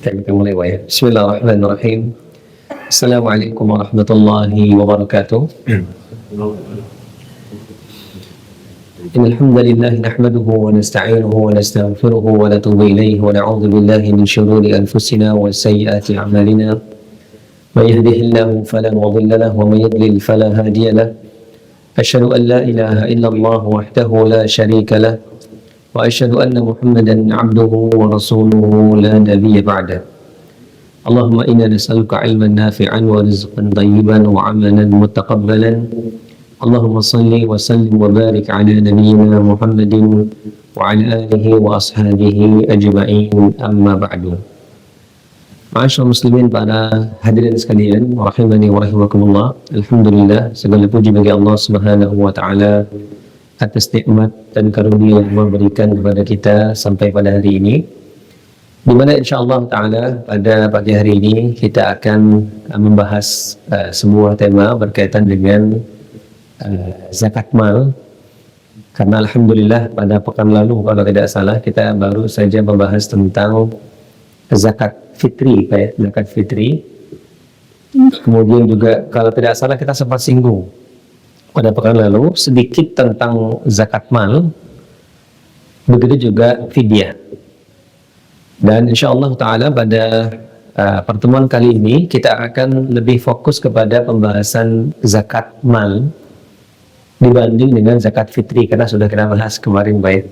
Kita mulai ya. Bismillahirrahmanirrahim. Assalamualaikum warahmatullahi wabarakatuh. Innal hamdalillah nahmaduhu wa nasta'inuhu wa nastaghfiruhu wa natubu ilayhi wa na'udzu billahi min shururi anfusina wa sayyiati a'malina. May yahdihillahu fala mudilla lahu wa may yudlil fala hadiya lahu. Asyhadu an la ilaha illallah wahdahu la syarika lahu wa asyhadu anna Muhammadan 'abduhu wa rasuluhu la nabiyya ba'da. Allahumma inna nas'aluka 'ilman nafi'an wa rizqan thayyiban wa 'amalan mutaqabbalan. Allahumma salli wa sallim wa barik 'ala nabiyyina Muhammadin wa 'ala alihi wa ashabihi ajma'in, amma ba'du. Ma'asyiral muslimin, para hadirin sekalian, rahimani wa rahimakumullah. Alhamdulillah, segala puji bagi Allah Subhanahu wa taala atas nikmat dan karunia yang memberikan kepada kita sampai pada hari ini, di mana insyaallah taala pada pagi hari ini kita akan membahas sebuah tema berkaitan dengan zakat mal. Karena alhamdulillah pada pekan lalu kalau tidak salah kita baru saja membahas tentang zakat fitri, zakat fitri. Kemudian juga kalau tidak salah kita sempat singgung pada pekan lalu sedikit tentang zakat mal, begitu juga fidyah. Dan insyaallah taala pada pertemuan kali ini kita akan lebih fokus kepada pembahasan zakat mal dibanding dengan zakat fitri, karena sudah kita bahas kemarin baik.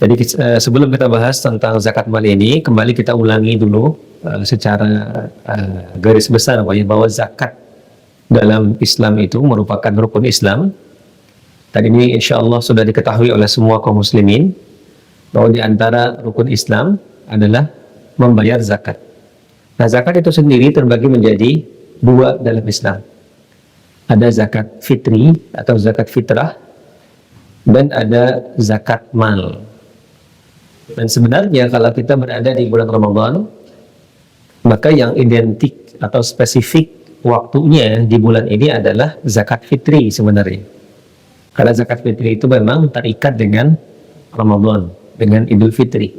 Jadi sebelum kita bahas tentang zakat mal ini, kembali kita ulangi dulu secara garis besar bahwa zakat dalam Islam itu merupakan rukun Islam. Dan ini insya Allah sudah diketahui oleh semua kaum muslimin bahwa di antara rukun Islam adalah membayar zakat. Nah, zakat itu sendiri terbagi menjadi dua dalam Islam. Ada zakat fitri atau zakat fitrah, dan ada zakat mal. Dan sebenarnya kalau kita berada di bulan Ramadan, maka yang identik atau spesifik waktunya di bulan ini adalah zakat fitri sebenarnya. Karena zakat fitri itu memang terikat dengan Ramadan, dengan Idul Fitri.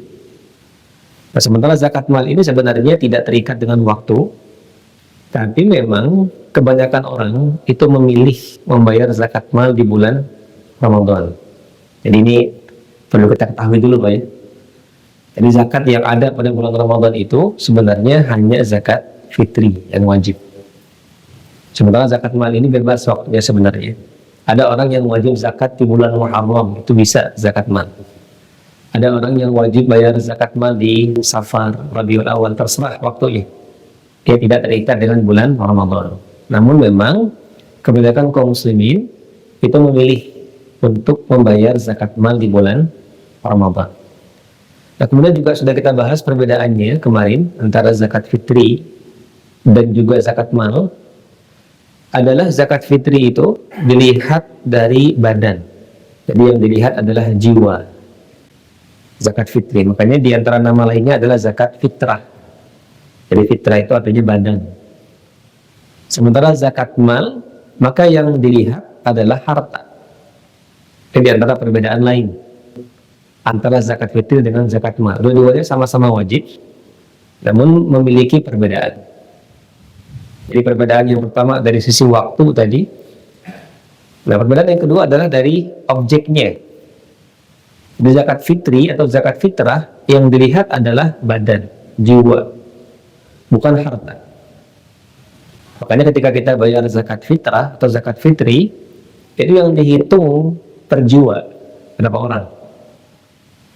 Nah, sementara zakat mal ini sebenarnya tidak terikat dengan waktu, tapi memang kebanyakan orang itu memilih membayar zakat mal di bulan Ramadan. Jadi ini perlu kita ketahui dulu Pak ya. Jadi zakat yang ada pada bulan Ramadan itu sebenarnya hanya zakat fitri yang wajib. Sementara zakat mal ini bebas waktunya sebenarnya. Ada orang yang wajib zakat di bulan Muharram, itu bisa zakat mal. Ada orang yang wajib bayar zakat mal di Safar, Rabiul Awal, terserah waktunya. Dia tidak terikat dengan bulan Ramadan. Namun memang kebanyakan kaum muslimin itu memilih untuk membayar zakat mal di bulan Ramadan. Nah, kemudian juga sudah kita bahas perbedaannya kemarin antara zakat fitri dan juga zakat mal. Adalah zakat fitri itu dilihat dari badan. Jadi yang dilihat adalah jiwa. Zakat fitri, makanya di antara nama lainnya adalah zakat fitrah. Jadi fitrah itu artinya badan. Sementara zakat mal, maka yang dilihat adalah harta. Ini di antara perbedaan lain antara zakat fitri dengan zakat mal. Dua-duanya sama-sama wajib, namun memiliki perbedaan. Jadi perbedaan yang pertama dari sisi waktu tadi. Nah, perbedaan yang kedua adalah dari objeknya. Di zakat fitri atau zakat fitrah yang dilihat adalah badan, jiwa, bukan harta. Makanya ketika kita bayar zakat fitrah atau zakat fitri, itu yang dihitung per jiwa, berapa orang.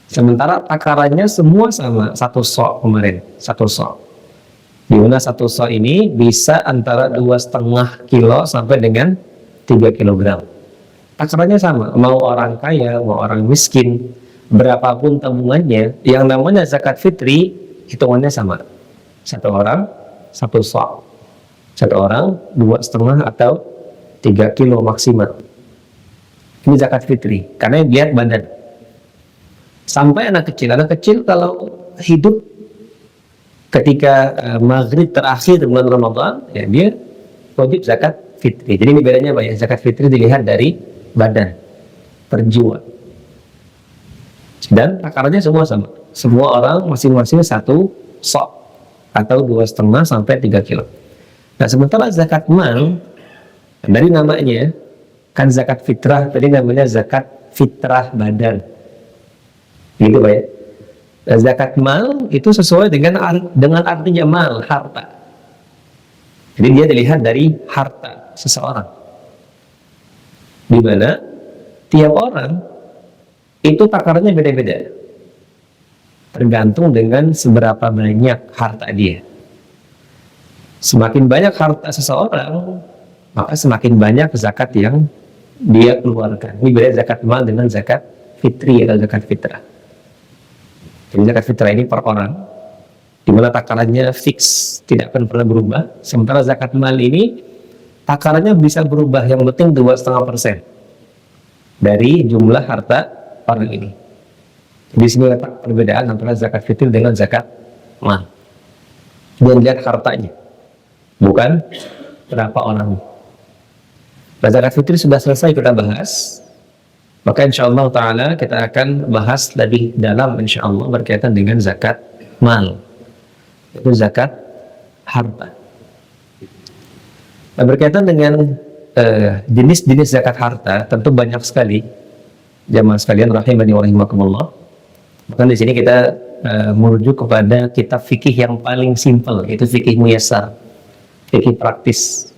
Sementara takarannya semua sama, satu sok kemarin, satu sok. Di mana satu sok ini bisa antara 2,5 kilo sampai dengan 3 kilogram. Takarannya sama, mau orang kaya, mau orang miskin, berapapun tabungannya, yang namanya zakat fitri, hitungannya sama. Satu orang, satu sok. Satu orang, 2,5 atau 3 kilo maksimal. Ini zakat fitri, karena lihat badan. Sampai anak kecil kalau hidup ketika maghrib terakhir bulan Ramadan, ya dia wajib zakat fitri. Jadi ini bedanya Pak ya, zakat fitri dilihat dari badan, per jiwa. Dan takarannya semua sama. semua orang masing-masing 1 sok atau 2,5 sampai 3 kilo. Nah, sementara zakat mal dari namanya kan zakat fitrah, tadi namanya zakat fitrah badan, gitu Pak ya. Nah, zakat mal itu sesuai dengan artinya mal, harta. Jadi dia dilihat dari harta seseorang, di mana tiap orang itu takarannya beda-beda, tergantung dengan seberapa banyak harta dia. Semakin banyak harta seseorang, maka semakin banyak zakat yang dia keluarkan. Ini beda zakat mal dengan zakat fitri atau zakat fitrah. Jadi zakat fitrah ini per orang, di mana takarannya fix, tidak akan pernah berubah. Sementara zakat mal ini takarannya bisa berubah, yang penting 2,5% dari jumlah harta orang ini. Di sini letak perbedaan antara zakat fitri dengan zakat mal. Dan lihat hartanya, bukan berapa orang. Nah, zakat fitri sudah selesai kita bahas. Maka insya Allah ta'ala kita akan bahas lebih dalam insya Allah berkaitan dengan zakat mal, itu zakat harta. Nah, berkaitan dengan jenis-jenis zakat harta tentu banyak sekali jamaah sekalian rahimani wa rahimakumullah. Maka di sini kita merujuk kepada kitab fikih yang paling simpel, yaitu fikih muyassar, fikih praktis.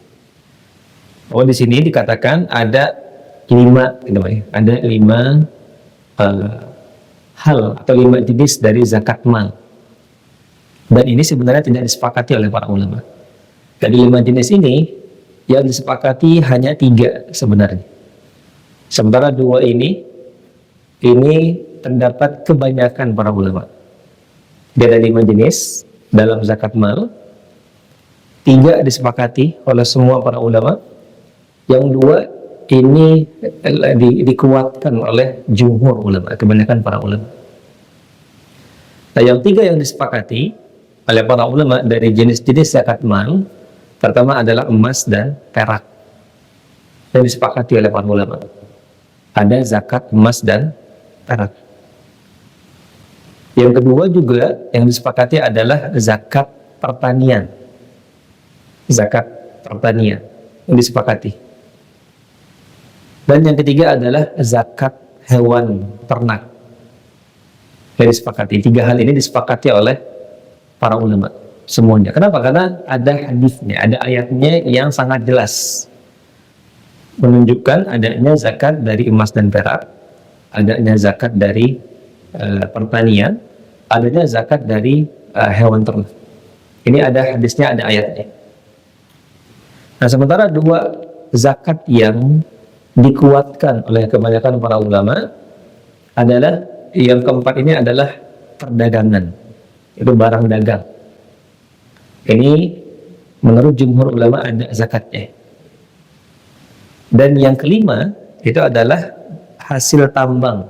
Oh, di sini dikatakan ada 5 hal atau 5 jenis dari zakat mal, dan ini sebenarnya tidak disepakati oleh para ulama. Dari 5 jenis ini yang disepakati hanya 3 sebenarnya, sementara 2 ini terdapat kebanyakan para ulama. Dari 5 jenis dalam zakat mal, 3 disepakati oleh semua para ulama, yang 2 ini dikuatkan oleh jumhur ulama, kebanyakan para ulama. Nah, yang 3 yang disepakati oleh para ulama dari jenis-jenis zakat mal, pertama adalah emas dan perak, yang disepakati oleh para ulama. Ada zakat emas dan perak. Yang kedua juga yang disepakati adalah zakat pertanian. Zakat pertanian yang disepakati. Dan yang ketiga adalah zakat hewan ternak, yang disepakati. 3 hal ini disepakati oleh para ulama semuanya. Kenapa? Karena ada hadisnya, ada ayatnya yang sangat jelas menunjukkan adanya zakat dari emas dan perak, adanya zakat dari pertanian, adanya zakat dari hewan ternak. Ini ada hadisnya, ada ayatnya. Nah, sementara 2 zakat yang dikuatkan oleh kebanyakan para ulama adalah, yang keempat ini adalah perdagangan, itu barang dagang. Ini menurut jumhur ulama ada zakatnya. Dan yang kelima itu adalah hasil tambang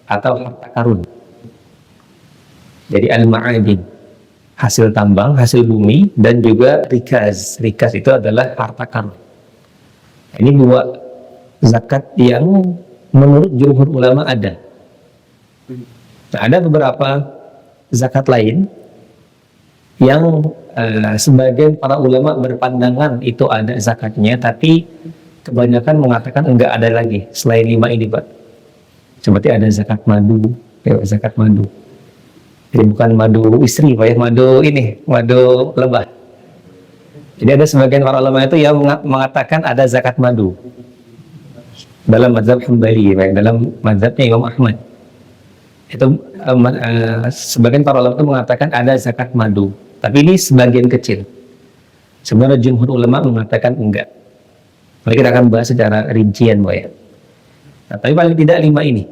atau harta karun. Jadi al-ma'adin, hasil tambang, hasil bumi, dan juga rikaz. Rikaz itu adalah harta karun. Ini 2 zakat yang menurut jumhur ulama ada. Nah, ada beberapa zakat lain yang sebagian para ulama berpandangan itu ada zakatnya, tapi kebanyakan mengatakan enggak ada lagi selain 5 ini, Pak. Seperti ada zakat madu, ya, zakat madu. Jadi bukan madu istri, Pak ya, madu ini, madu lebah. Jadi ada sebagian para ulama itu yang mengatakan ada zakat madu dalam mazhab Hambali, dalam mazhabnya Imam Ahmad. Itu sebagian para ulama itu mengatakan ada zakat madu, tapi ini sebagian kecil. Sebenarnya jumhur ulama mengatakan enggak. Mari kita akan bahas secara rincian, Pak ya. Nah, tapi paling tidak 5 ini.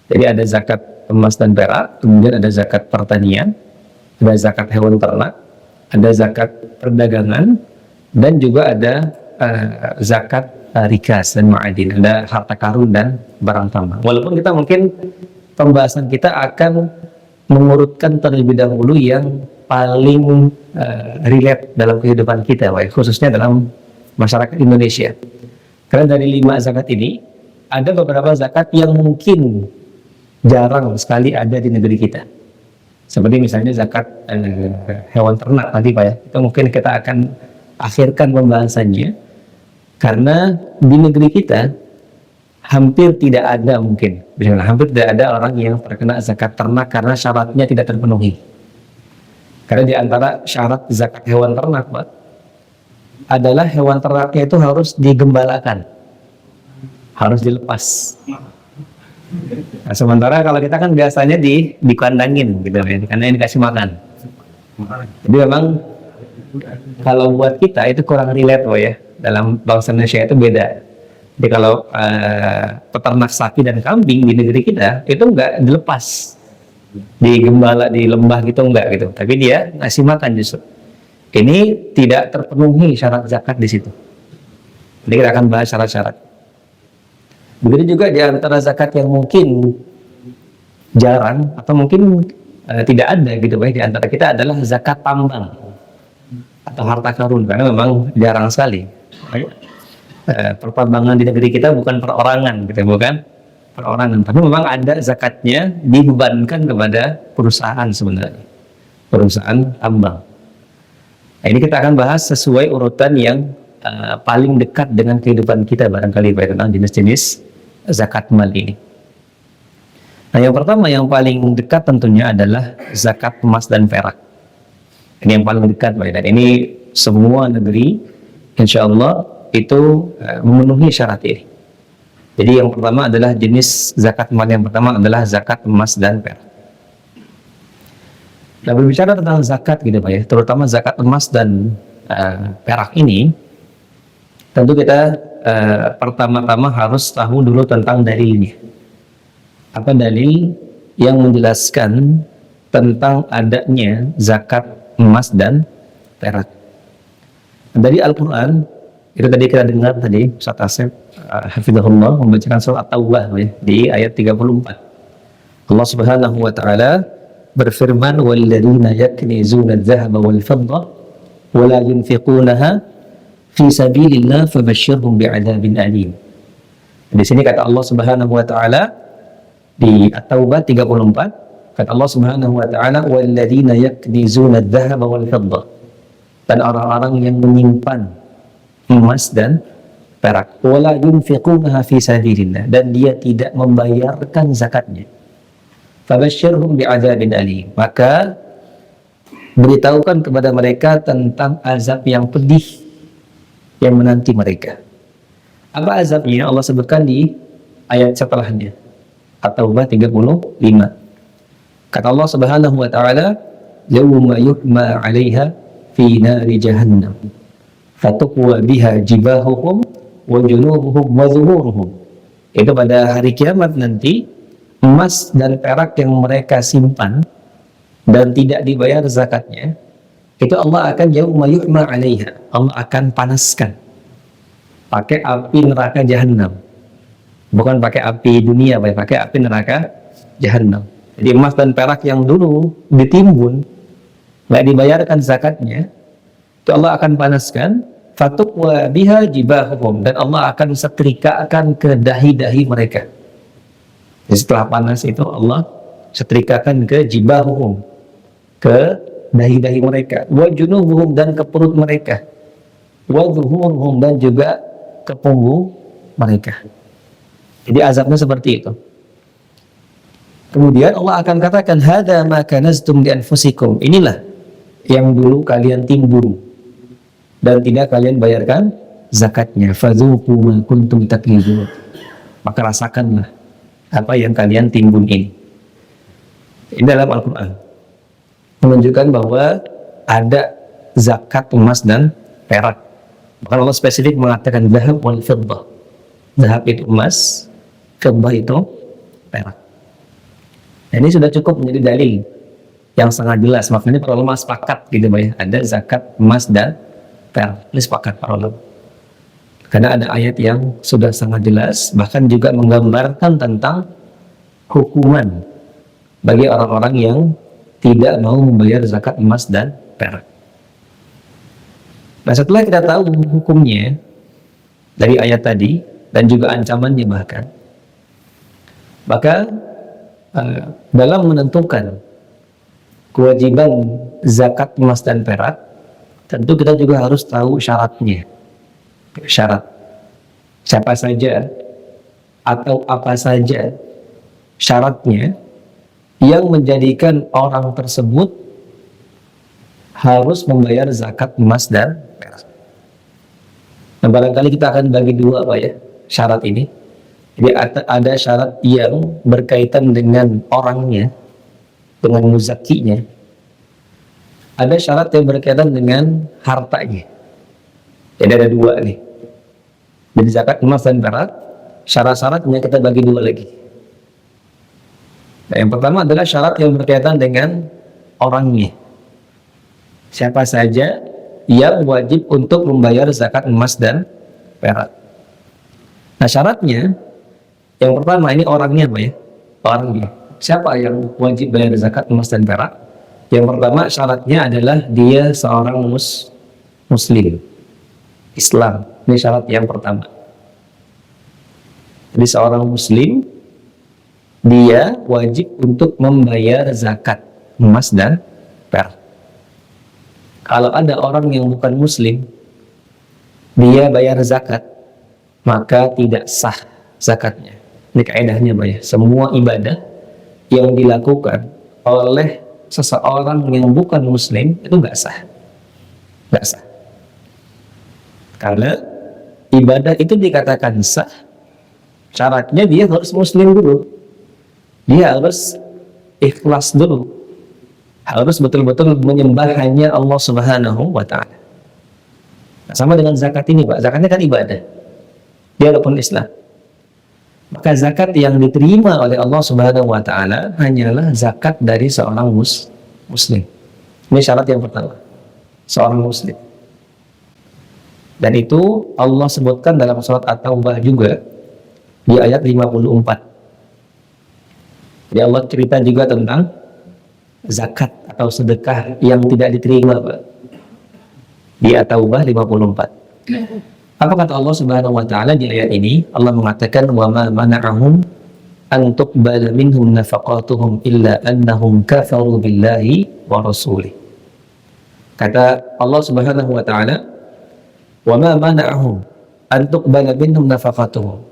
Jadi ada zakat emas dan perak, kemudian ada zakat pertanian, ada zakat hewan ternak, ada zakat perdagangan, dan juga ada zakat rikas dan ma'adin, ada harta karun dan barang tambang. Walaupun kita mungkin pembahasan kita akan mengurutkan terlebih dahulu yang paling relate dalam kehidupan kita, khususnya dalam masyarakat Indonesia. Karena dari 5 zakat ini ada beberapa zakat yang mungkin jarang sekali ada di negeri kita. Seperti misalnya zakat hewan ternak tadi Pak ya, itu mungkin kita akan akhirkan pembahasannya karena di negeri kita hampir tidak ada mungkin, hampir tidak ada orang yang terkena zakat ternak karena syaratnya tidak terpenuhi. Karena di antara syarat zakat hewan ternak Pak, adalah hewan ternaknya itu harus digembalakan, harus dilepas. Nah, sementara kalau kita kan biasanya dikandangin gitu ya, dikandangin dikasih makan. Jadi memang kalau buat kita itu kurang relate Pak ya, dalam bangsa Indonesia itu beda. Jadi kalau peternak sapi dan kambing di negeri kita itu enggak dilepas, digembala di lembah gitu enggak gitu, tapi dia ngasih makan justru. Ini tidak terpenuhi syarat zakat di situ. Jadi kita akan bahas syarat-syarat. Begitu juga di antara zakat yang mungkin jarang atau mungkin tidak ada gitu Pak di antara kita adalah zakat tambang atau harta karun, karena memang jarang sekali. Pertambangan di negeri kita bukan perorangan gitu, bukan perorangan, tapi memang ada zakatnya dibebankan kepada perusahaan sebenarnya, perusahaan tambang. Nah, ini kita akan bahas sesuai urutan yang paling dekat dengan kehidupan kita barangkali Pak tentang jenis-jenis zakat mal ini. Nah, yang pertama yang paling dekat tentunya adalah zakat emas dan perak. Ini yang paling dekat Pak, dan ini semua negeri insya Allah itu memenuhi syarat ini. Jadi yang pertama adalah jenis zakat mal, yang pertama adalah zakat emas dan perak. Nah, berbicara tentang zakat gitu Pak ya, terutama zakat emas dan perak ini, tentu kita pertama-tama harus tahu dulu tentang dalilnya. Apa dalil yang menjelaskan tentang adanya zakat emas dan perak? Dari Al-Quran, itu tadi kita dengar tadi Ustaz Asep hafizahullah membacakan surat At-Taubah ya, di ayat 34. Allah Subhanahu wa taala berfirman, walladzina yaknizuna adh-dhahaba wal fidda wa la yunfiqunaha fi sabilillah fabashshirhum bi'adzabin alim. Di sini kata Allah Subhanahu wa taala di At-Taubah 34, kata Allah Subhanahu wa taala, walladzina yaknizuna adh-dhahaba wal fidda, dan orang-orang yang menyimpan emas dan perak, wa la yunfiqunaha fi sabilillah, dan dia tidak membayarkan zakatnya, fabashshirhum bi'adzabin alim, maka beritahukan kepada mereka tentang azab yang pedih yang menanti mereka. Apa azabnya? Allah sebutkan di ayat setelahnya, At-Taubah 35. Kata Allah Subhanahu wa taala, yawma yuhma 'alaiha fi nari jahannam fatuqwa biha jibahuhum wa junubuhum wa zuhuruhum. Itu pada hari kiamat nanti, emas dan perak yang mereka simpan dan tidak dibayar zakatnya, itu Allah akan yauma yuhma 'alaiha, Allah akan panaskan pakai api neraka jahanam. Bukan pakai api dunia, pakai api neraka jahanam. Jadi emas dan perak yang dulu ditimbun nggak dibayarkan zakatnya, itu Allah akan panaskan, fatuqwa biha jibahuhum, dan Allah akan setrikakan ke dahi-dahi mereka. Jadi setelah panas itu Allah setrikakan ke jibahuhum, ke dahi-dahi mereka, wa junubuhum, dan ke perut mereka, wa zuhuruhum, dan juga ke punggung mereka. Jadi azabnya seperti itu. Kemudian Allah akan katakan, hadza ma kanaztum li anfusikum, inilah yang dulu kalian timbun dan tidak kalian bayarkan zakatnya, fadzuqu ma kuntum taknizun, maka rasakanlah apa yang kalian timbun ini. Ini dalam Al-Quran menunjukkan bahwa ada zakat emas dan perak. Bahkan Allah spesifik mengatakan zahab wal fiddah. Zahab itu emas, fiddah itu perak. Nah, ini sudah cukup menjadi dalil yang sangat jelas. Makanya para ulama sepakat gitu ya, ada zakat emas dan perak. Ini sepakat para ulama. Karena ada ayat yang sudah sangat jelas, bahkan juga menggambarkan tentang hukuman bagi orang-orang yang tidak mau membayar zakat emas dan perak. Nah, setelah kita tahu hukumnya dari ayat tadi dan juga ancamannya bahkan, maka dalam menentukan kewajiban zakat emas dan perak, tentu kita juga harus tahu syaratnya. Syarat siapa saja atau apa saja syaratnya yang menjadikan orang tersebut harus membayar zakat emas dan perak. Nah, barangkali kita akan bagi dua Pak ya syarat ini. Jadi ada syarat yang berkaitan dengan orangnya, dengan muzakinya. Ada syarat yang berkaitan dengan hartanya. Jadi ada dua nih. Jadi zakat emas dan perak, syarat-syaratnya kita bagi dua lagi. Nah, yang pertama adalah syarat yang berkaitan dengan orangnya. Siapa saja yang wajib untuk membayar zakat emas dan perak. Nah, syaratnya yang pertama ini orangnya Pak ya. Orangnya. Siapa yang wajib bayar zakat emas dan perak? Yang pertama syaratnya adalah dia seorang muslim. Islam. Ini syarat yang pertama. Jadi seorang muslim dia wajib untuk membayar zakat emas dan perak. Kalau ada orang yang bukan muslim dia bayar zakat, maka tidak sah zakatnya. Ini kaidahnya Pak ya. Semua ibadah yang dilakukan oleh seseorang yang bukan muslim itu nggak sah. Nggak sah. Karena ibadah itu dikatakan sah, syaratnya dia harus muslim dulu. Dia harus ikhlas dulu. Harus betul-betul menyembah hanya Allah Subhanahu wa Ta'ala. Nah, sama dengan zakat ini Pak. Zakatnya kan ibadah. Dia rukun Islam. Maka zakat yang diterima oleh Allah Subhanahu wa Ta'ala hanyalah zakat dari seorang muslim. Ini syarat yang pertama. Seorang muslim. Dan itu Allah sebutkan dalam surat At-Taubah juga di ayat 54. Jadi Allah cerita juga tentang zakat atau sedekah yang tidak diterima Pak. Di At-Taubah 54. Apa kata Allah Subhanahu wa Ta'ala di ayat ini? Allah mengatakan wa ma mana'ahum an tuqbala minhum nafaqatuhum illa annahum kafaru billahi wa rasulih. Kata Allah Subhanahu wa Ta'ala wa ma mana'ahum an tuqbala minhum nafaqatuhum,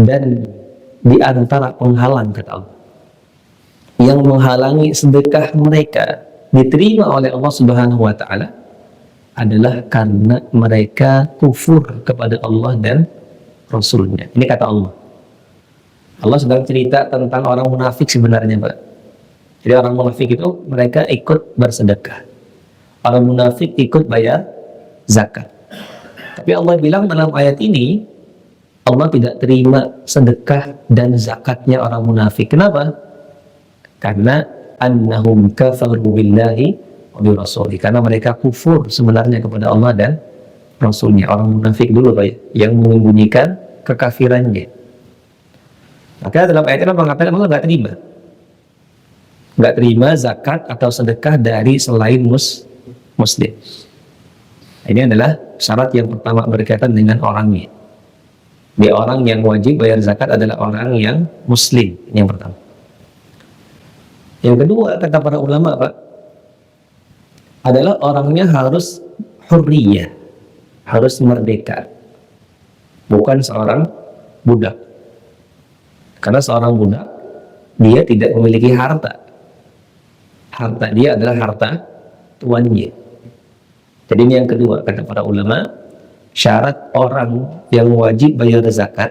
dan di antara penghalang kata Allah yang menghalangi sedekah mereka diterima oleh Allah Subhanahu wa Ta'ala adalah karena mereka kufur kepada Allah dan Rasulnya. Ini kata Allah. Allah sedang cerita tentang orang munafik sebenarnya Pak. Jadi orang munafik itu mereka ikut bersedekah. Orang munafik ikut bayar zakat. Tapi Allah bilang dalam ayat ini Allah tidak terima sedekah dan zakatnya orang munafik. Kenapa? Karena annahum kafaru billahi wa rasulih. Karena mereka kufur sebenarnya kepada Allah dan Rasulnya. Orang munafik dulu Pak yang menyembunyikan kekafirannya. Maka dalam ayat ini mengatakan Allah nggak terima zakat atau sedekah dari selain muslim. Ini adalah syarat yang pertama berkaitan dengan orangnya. Dia orang yang wajib bayar zakat adalah orang yang muslim. Ini yang pertama. Yang kedua kata para ulama Pak, adalah orangnya harus hurriyah, harus merdeka, bukan seorang budak. Karena seorang budak dia tidak memiliki harta. Harta dia adalah harta tuannya. Jadi ini yang kedua kata para ulama, syarat orang yang wajib bayar zakat,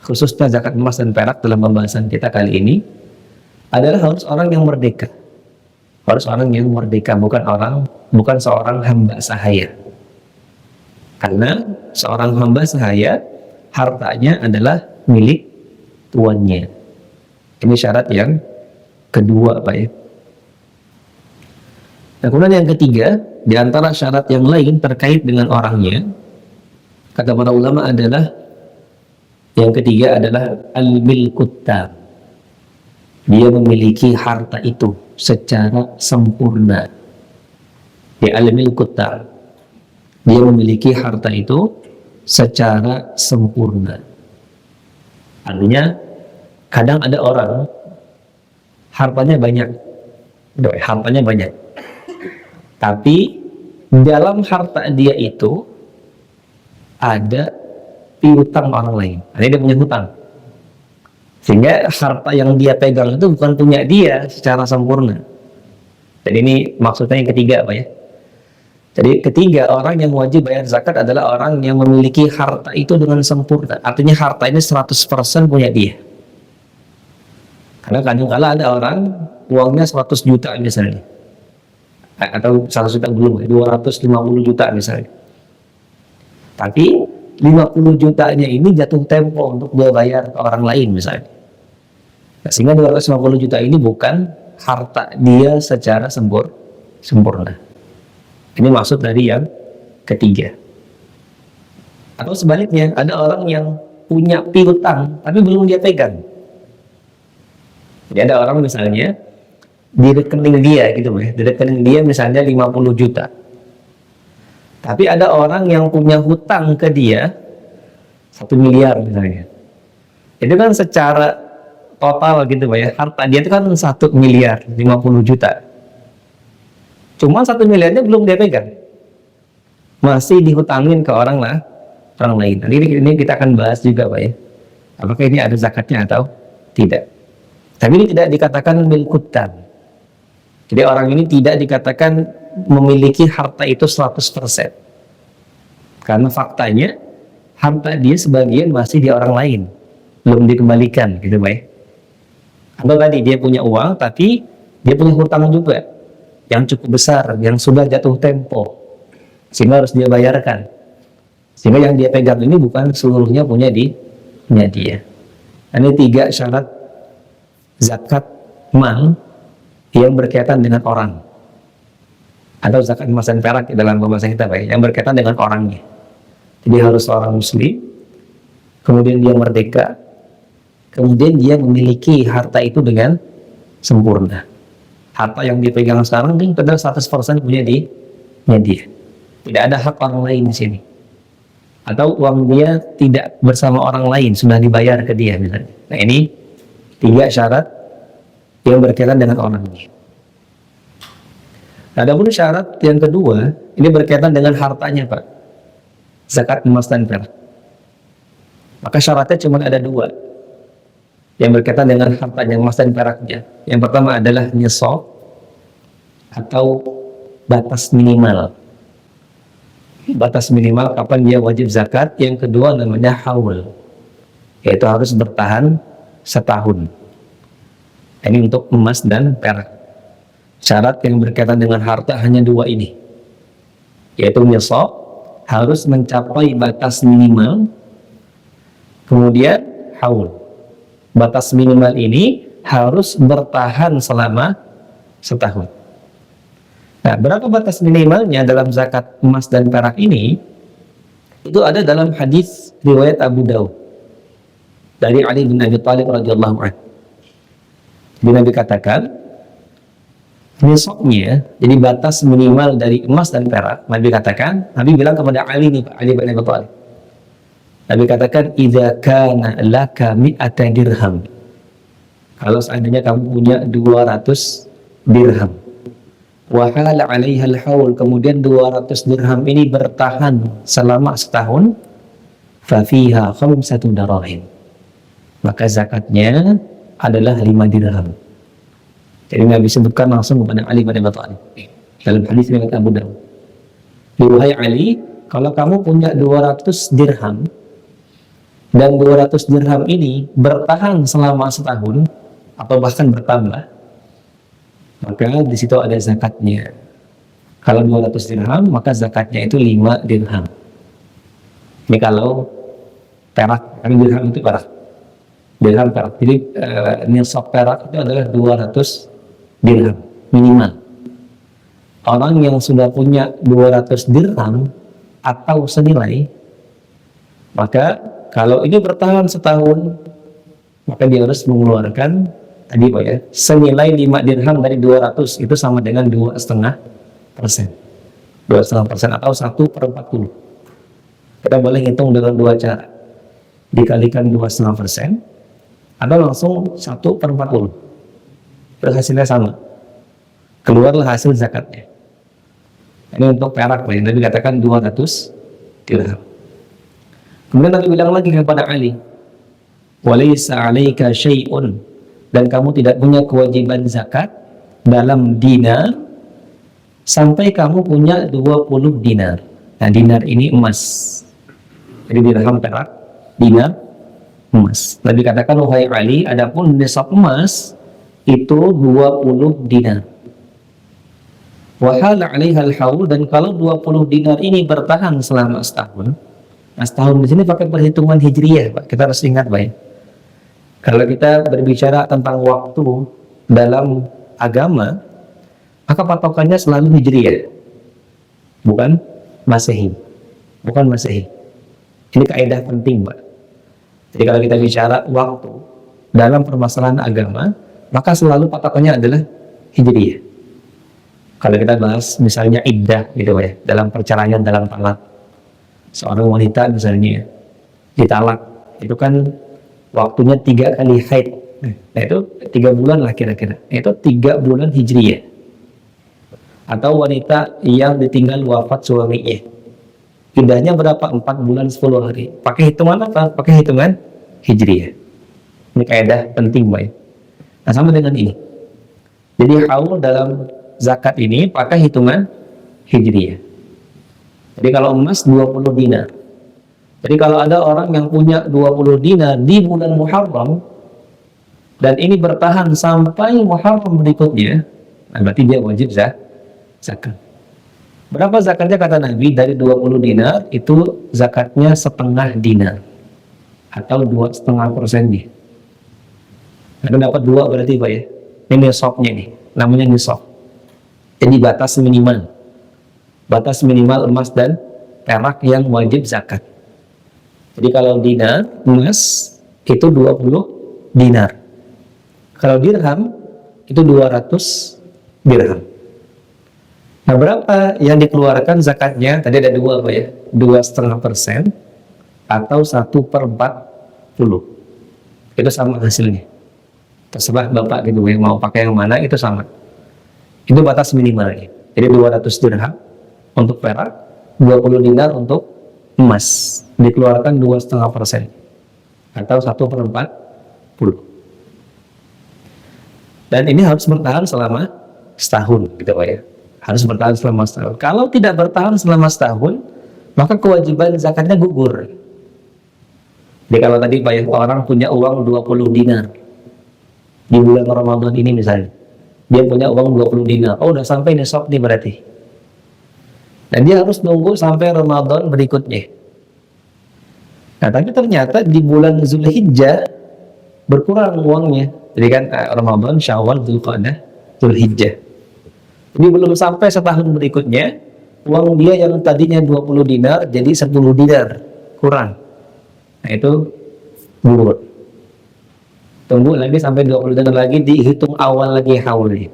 khususnya zakat emas dan perak dalam pembahasan kita kali ini, adalah harus orang yang merdeka. Harus orang yang merdeka, bukan seorang hamba sahaya. Karena seorang hamba sahaya hartanya adalah milik tuannya. Ini syarat yang kedua Pak ya. Nah, kemudian yang ketiga, di antara syarat yang lain terkait dengan orangnya, kata para ulama adalah yang ketiga adalah al-milkut tam. Dia memiliki harta itu secara sempurna. Di al-milkut tam. Dia memiliki harta itu secara sempurna. Artinya Kadang ada orang hartanya banyak, hartanya banyak, tapi dalam harta dia itu ada piutang orang lain. Ada dia punya hutang, sehingga harta yang dia pegang itu bukan punya dia secara sempurna. Jadi ini maksudnya yang ketiga apa ya? Jadi ketiga, orang yang wajib bayar zakat adalah orang yang memiliki harta itu dengan sempurna. Artinya harta ini 100% punya dia. Karena kadang-kala ada orang uangnya 100 juta misalnya, atau 100 juta belum, 250 juta misalnya. Tapi 50 jutanya ini jatuh tempo untuk dia bayar ke orang lain misalnya. Nah, sehingga 250 juta ini bukan harta dia secara sempurna. Ini maksud dari yang ketiga. Atau sebaliknya, ada orang yang punya piutang tapi belum dia pegang. Jadi ada orang misalnya di rekening dia gitu ya, di rekening dia misalnya 50 juta. Tapi ada orang yang punya hutang ke dia 1 miliar misalnya. Itu kan secara total gitu ya, harta dia itu kan 1 miliar 50 juta. Cuma 1 miliarnya belum dia pegang, masih dihutangin ke orang lain. Nanti ini kita akan bahas juga Pak ya, apakah ini ada zakatnya atau tidak. Tapi ini tidak dikatakan milkutan. Jadi orang ini tidak dikatakan memiliki harta itu 100%. Karena faktanya harta dia sebagian masih di orang lain, belum dikembalikan gitu Pak ya. Atau tadi dia punya uang tapi dia punya hutang juga yang cukup besar, yang sudah jatuh tempo, sehingga harus dia bayarkan. Sehingga yang dia pegang ini bukan seluruhnya punya dia. Ini 3 syarat zakat mal yang berkaitan dengan orang, atau zakat emas dan perak dalam bahasa kita Pak, yang berkaitan dengan orangnya. Jadi harus seorang muslim, kemudian dia merdeka, kemudian dia memiliki harta itu dengan sempurna. Harta yang dipegang sekarang ini adalah 100% punya dia. Tidak ada hak orang lain di sini. Atau uang dia tidak bersama orang lain, sudah dibayar ke dia misalnya. Nah ini 3 syarat yang berkaitan dengan orangnya. Adapun syarat yang kedua, ini berkaitan dengan hartanya Pak. Zakat emas dan perak. Maka syaratnya cuma ada 2. Yang berkaitan dengan hartanya emas dan peraknya. Yang pertama adalah nisab atau batas minimal. Batas minimal kapan dia wajib zakat. Yang kedua namanya haul, yaitu harus bertahan setahun. Ini untuk emas dan perak. Syarat yang berkaitan dengan harta hanya 2 ini, yaitu nisab harus mencapai batas minimal, kemudian haul. Batas minimal ini harus bertahan selama setahun. Nah, berapa batas minimalnya dalam zakat emas dan perak ini? Itu ada dalam hadis riwayat Abu Daud dari Ali bin Abi Thalib radhiyallahu anhu. Nabi katakan, nisabnya, jadi batas minimal dari emas dan perak, Nabi katakan, Nabi bilang kepada Ali bin Abi Thalib, Nabi katakan, idza kana laka mi'ata dirham. Kalau seandainya kamu punya 200 dirham. Wa hala 'alaiha al-haul, kemudian 200 dirham ini bertahan selama setahun, fa fiha khamsatu darahim. Maka zakatnya adalah 5 dirham. Jadi Nabi sebutkan langsung kepada Ali bin Abi Thalib dalam hadis riwayat Abu Dawud. Wahai Ali, kalau kamu punya 200 dirham dan 200 dirham ini bertahan selama setahun atau bahkan bertambah, maka di situ ada zakatnya. Kalau 200 dirham, maka zakatnya itu 5 dirham. Ini kalau perak, kan dirham itu perak. Dirham perak. Jadi nisab perak itu adalah 200 dirham minimal. Orang yang sudah punya 200 dirham atau senilai, maka kalau ini bertahan setahun, maka dia harus mengeluarkan tadi Pak ya, senilai 5 dirham dari 200, itu sama dengan 2,5%. 2,5% atau 1/40. Kita boleh hitung dengan 2 cara. Dikalikan 2,5%, atau langsung 1/40, hasilnya sama, keluarlah hasil zakatnya. Ini untuk perak, Nabi katakan 200 dirham. Kemudian Nabi bilang lagi kepada Ali, walaysa 'alaika syai'un, dan kamu tidak punya kewajiban zakat dalam dinar sampai kamu punya 20 dinar. Nah, dinar ini emas. Jadi dirham perak, dinar emas. Nabi katakan, wahai Ali, adapun nisab emas itu 20 dinar. Wahal 'alaiha al-haul, dan kalau 20 dinar ini bertahan selama setahun. Nah, setahun di sini pakai perhitungan hijriyah, Pak. Kita harus ingat, Pak, ya. Kalau kita berbicara tentang waktu dalam agama, maka patokannya selalu hijriyah, bukan masehi. Bukan masehi. Ini kaidah penting, Pak. Jadi kalau kita bicara waktu dalam permasalahan agama, maka selalu patokannya adalah hijriyah. Kalau kita bahas misalnya iddah gitu ya, dalam perceraian, dalam talak, seorang wanita misalnya ditalak, itu kan waktunya 3 kali haid. Nah, itu 3 bulan lah kira-kira. Itu 3 bulan hijriyah. Atau wanita yang ditinggal wafat suaminya, iddahnya berapa? 4 bulan 10 hari. Pakai hitungan apa? Pakai hitungan hijriyah. Ini kaidah penting, Pak. Nah, sama dengan ini. Jadi haul dalam zakat ini pakai hitungan hijriyah. Jadi kalau emas 20 dinar. Jadi kalau ada orang yang punya 20 dinar di bulan Muharram dan ini bertahan sampai Muharram berikutnya, nah berarti dia wajib zakat. Berapa zakatnya kata Nabi? Dari 20 dinar itu zakatnya setengah dinar atau 2,5%. Ada dapat 2 berarti, Pak, ya. Ini nisabnya nih, namanya nisab. Jadi batas minimal emas dan perak yang wajib zakat. Jadi kalau dinar emas itu 20 dinar. Kalau dirham itu 200 dirham. Nah, berapa yang dikeluarkan zakatnya? Tadi ada 2, Pak, ya. 2,5% atau 1/40. Itu sama hasilnya. Terserah Bapak gitu, yang mau pakai yang mana itu sama. Itu batas minimalnya. Jadi 200 dirham untuk perak, 20 dinar untuk emas. Dikeluarkan 2,5% atau 1/40. Dan ini harus bertahan selama setahun, gitu, Pak, ya. Harus bertahan selama setahun. Kalau tidak bertahan selama setahun, maka kewajiban zakatnya gugur. Jadi kalau tadi, Pak, ya, orang punya uang 20 dinar di bulan Ramadan ini misalnya, dia punya uang 20 dinar. Oh, udah sampai nisab nih berarti. Dan dia harus nunggu sampai Ramadan berikutnya. Nah, tapi ternyata di bulan Zulhijjah berkurang uangnya. Jadi kan Ramadan, Syawal, Dzulqa'dah, Zulhijjah. Jadi belum sampai setahun berikutnya, uang dia yang tadinya 20 dinar jadi 10 dinar, kurang. Nah, itu gugur. Tunggu lagi sampai 20 dinar lagi, dihitung awal lagi haulnya.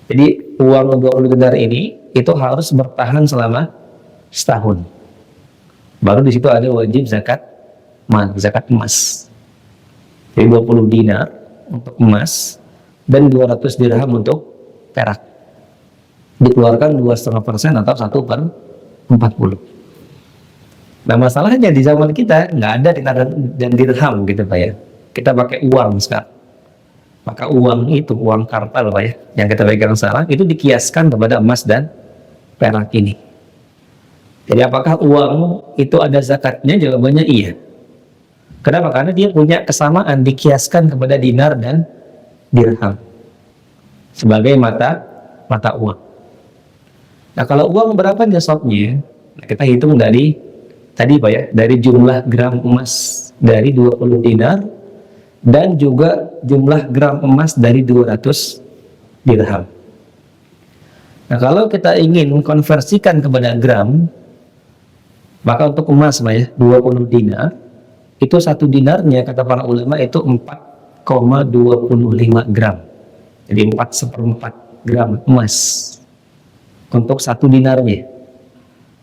Jadi uang 20 dinar ini itu harus bertahan selama setahun. Baru di situ ada wajib zakat emas. Jadi 20 dinar untuk emas dan 200 dirham untuk perak. Dikeluarkan 2,5% atau 1/40. Nah, masalahnya di zaman kita nggak ada dinar dan dirham gitu, Pak, ya. Kita pakai uang sekarang. Maka uang itu, uang kartal, Pak, ya, yang kita pegang sekarang itu dikiaskan kepada emas dan perak ini. Jadi apakah uang itu ada zakatnya? Jawabannya iya. Kenapa? Karena dia punya kesamaan, dikiaskan kepada dinar dan dirham sebagai mata uang. Nah, kalau uang berapa nisabnya? Nah, kita hitung dari tadi, Pak, ya, dari jumlah gram emas dari 20 dinar dan juga jumlah gram emas dari 200 dirham. Nah, kalau kita ingin mengkonversikan kepada gram, maka untuk emas, Pak, ya, 20 dinar itu 1 dinarnya kata para ulama itu 4,25 gram. Jadi 4/4 gram emas untuk 1 dinarnya.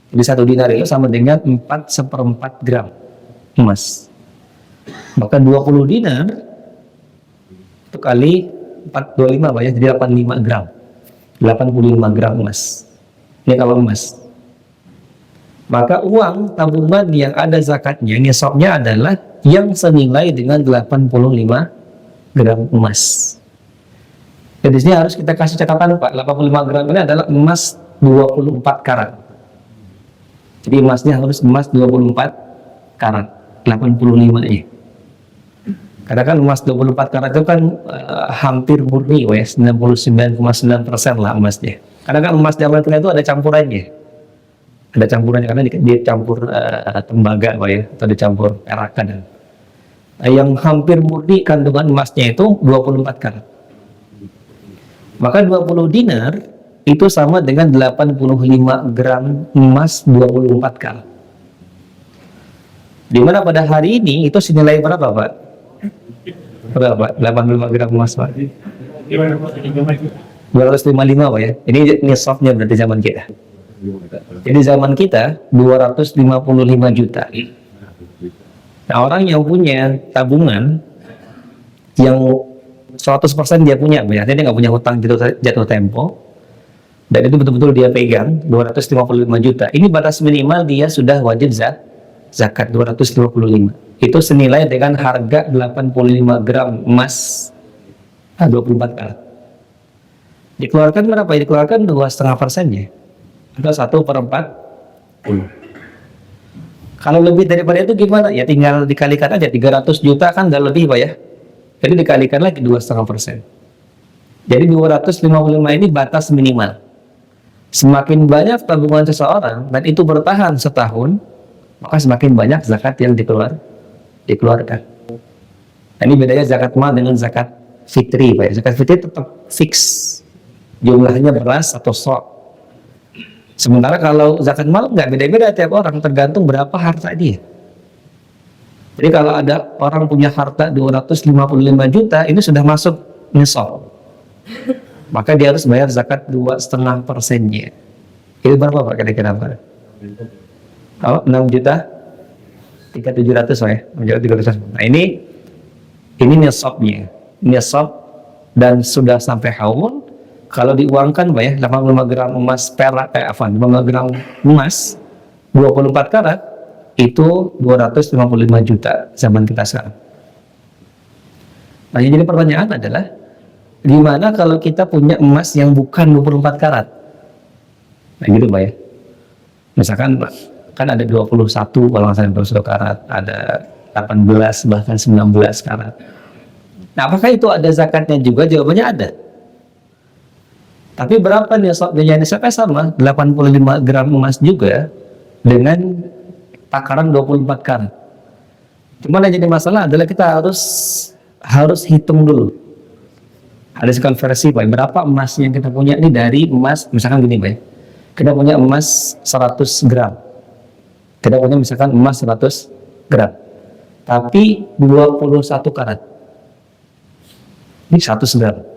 Jadi 1 dinar itu sama dengan 4/4 gram emas. Maka 20 dinar itu kali 425 Pak ya, jadi 85 gram. 85 gram emas. Ini kalau emas. Maka uang tabungan yang ada zakatnya, nisabnya adalah yang senilai dengan 85 gram emas. Jadi di sini harus kita kasih catatan Pak, 85 gram ini adalah emas 24 karat. Jadi emasnya harus emas 24 karat, 85-nya. Karena kan emas 24 karat itu kan hampir murni, ya, 99,9% lah emasnya. Karena kan emas zaman itu ada campurannya. Ada campurannya karena dicampur tembaga, Pak ya, atau dicampur perak kadang. Nah, yang hampir murni kandungan emasnya itu 24 karat. Maka 20 dinar itu sama dengan 85 gram emas 24 karat. Dimana pada hari ini itu senilai berapa, Pak? Berapa? 85 gram emas, Pak? 255, Pak ya. Ini nisabnya berarti zaman kita. Jadi zaman kita 255 juta. Nah, orang yang punya tabungan yang 100% dia punya, berarti dia nggak punya hutang jatuh tempo, dan itu betul-betul dia pegang 255 juta. Ini batas minimal dia sudah wajib zakat 255. Itu senilai dengan harga 85 gram emas 24 karat. Dikeluarkan berapa? Dikeluarkan 2,5%-nya. Atau 1/40. Kalau lebih daripada itu gimana? Ya tinggal dikalikan aja, 300 juta kan udah lebih, Pak ya. Jadi dikalikan lagi 2,5%. Jadi 255 ini batas minimal. Semakin banyak tabungan seseorang dan itu bertahan setahun, maka semakin banyak zakat yang dikeluarkan. Nah, ini bedanya zakat mal dengan zakat fitri, Pak ya. Zakat fitri tetap fix. Jumlahnya beras atau sok. Sementara kalau zakat mal nggak beda-beda tiap orang, tergantung berapa harta dia. Jadi kalau ada orang punya harta 255 juta, ini sudah masuk nisab. Maka dia harus bayar zakat 2,5%-nya. Itu berapa Pak kira-kira Pak? Oh, 6 juta? 3.700 Pak ya? 6.300. Nah ini nisabnya. Nisab dan sudah sampai haul. Kalau diuangkan Pak ya, 85 gram emas perak, 85 gram emas 24 karat itu 255 juta zaman kita sekarang. Nah, jadi pertanyaan adalah gimana kalau kita punya emas yang bukan 24 karat? Nah, gitu Pak ya. Misalkan kan ada 21 kalau nggak salah 21 karat, ada 18 bahkan 19 karat. Nah, apakah itu ada zakatnya juga? Jawabannya ada. Tapi berapa nisabnya? Nisabnya sama, 85 gram emas juga dengan takaran 24 karat. Cuma yang jadi masalah adalah kita harus hitung dulu. Harus konversi Pak, berapa emas yang kita punya ini dari emas, misalkan gini Pak, kita punya emas 100 gram. Kita punya misalkan emas 100 gram. Tapi 21 karat. Ini 100 gram.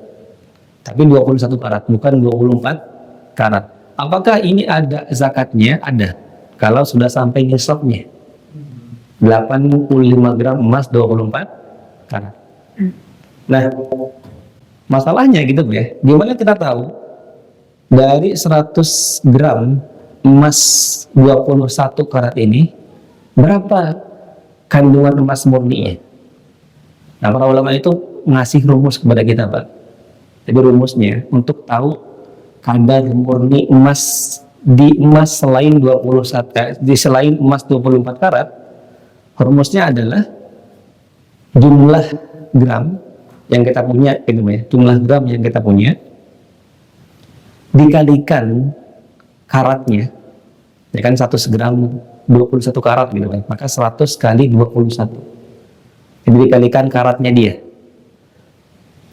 Tapi 21 karat, bukan 24 karat. Apakah ini ada zakatnya? Ada. Kalau sudah sampai nisabnya. 85 gram emas 24 karat. Nah, masalahnya gitu ya. Gimana kita tahu dari 100 gram emas 21 karat ini berapa kandungan emas murninya? Nah, para ulama itu ngasih rumus kepada kita, Pak. Jadi rumusnya untuk tahu kadar murni emas di emas selain 21 di selain emas 24 karat, rumusnya adalah jumlah gram yang kita punya, gitu ya. Jumlah gram yang kita punya dikalikan karatnya. Ya kan 100 gram 21 karat gitu kan. Maka 100 kali 21. Jadi dikalikan karatnya dia.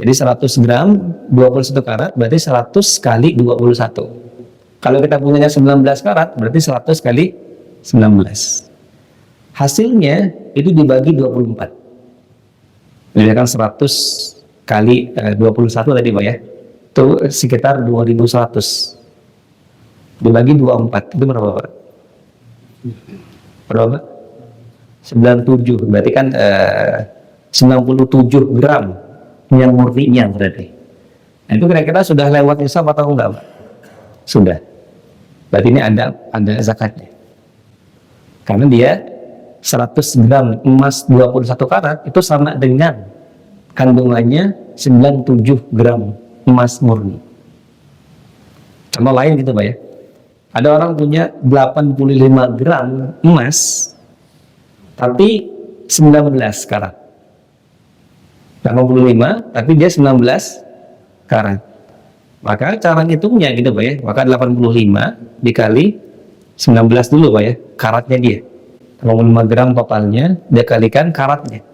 Jadi 100 gram 21 karat berarti 100 kali 21. Kalau kita punyanya 19 karat berarti 100 kali 19. Hasilnya itu dibagi 24. Jadi kan 100 kali 21 tadi Pak ya. Itu sekitar 2100. Dibagi 24 itu berapa Pak? Berapa? 97. Berarti kan 97 gram yang murninya berarti. Nah, itu kira-kira sudah lewat nisab atau enggak, Pak? Sudah. Berarti ini ada zakatnya. Karena dia 100 gram emas 21 karat itu sama dengan kandungannya 97 gram emas murni. Contoh lain gitu, Pak ya. Ada orang punya 85 gram emas tapi 19 karat. 85 tapi dia 19 karat. Maka cara ngitungnya gitu, Pak ya. Maka 85 dikali 19 dulu, Pak ya, karatnya dia. 85 gram totalnya dia kalikan karatnya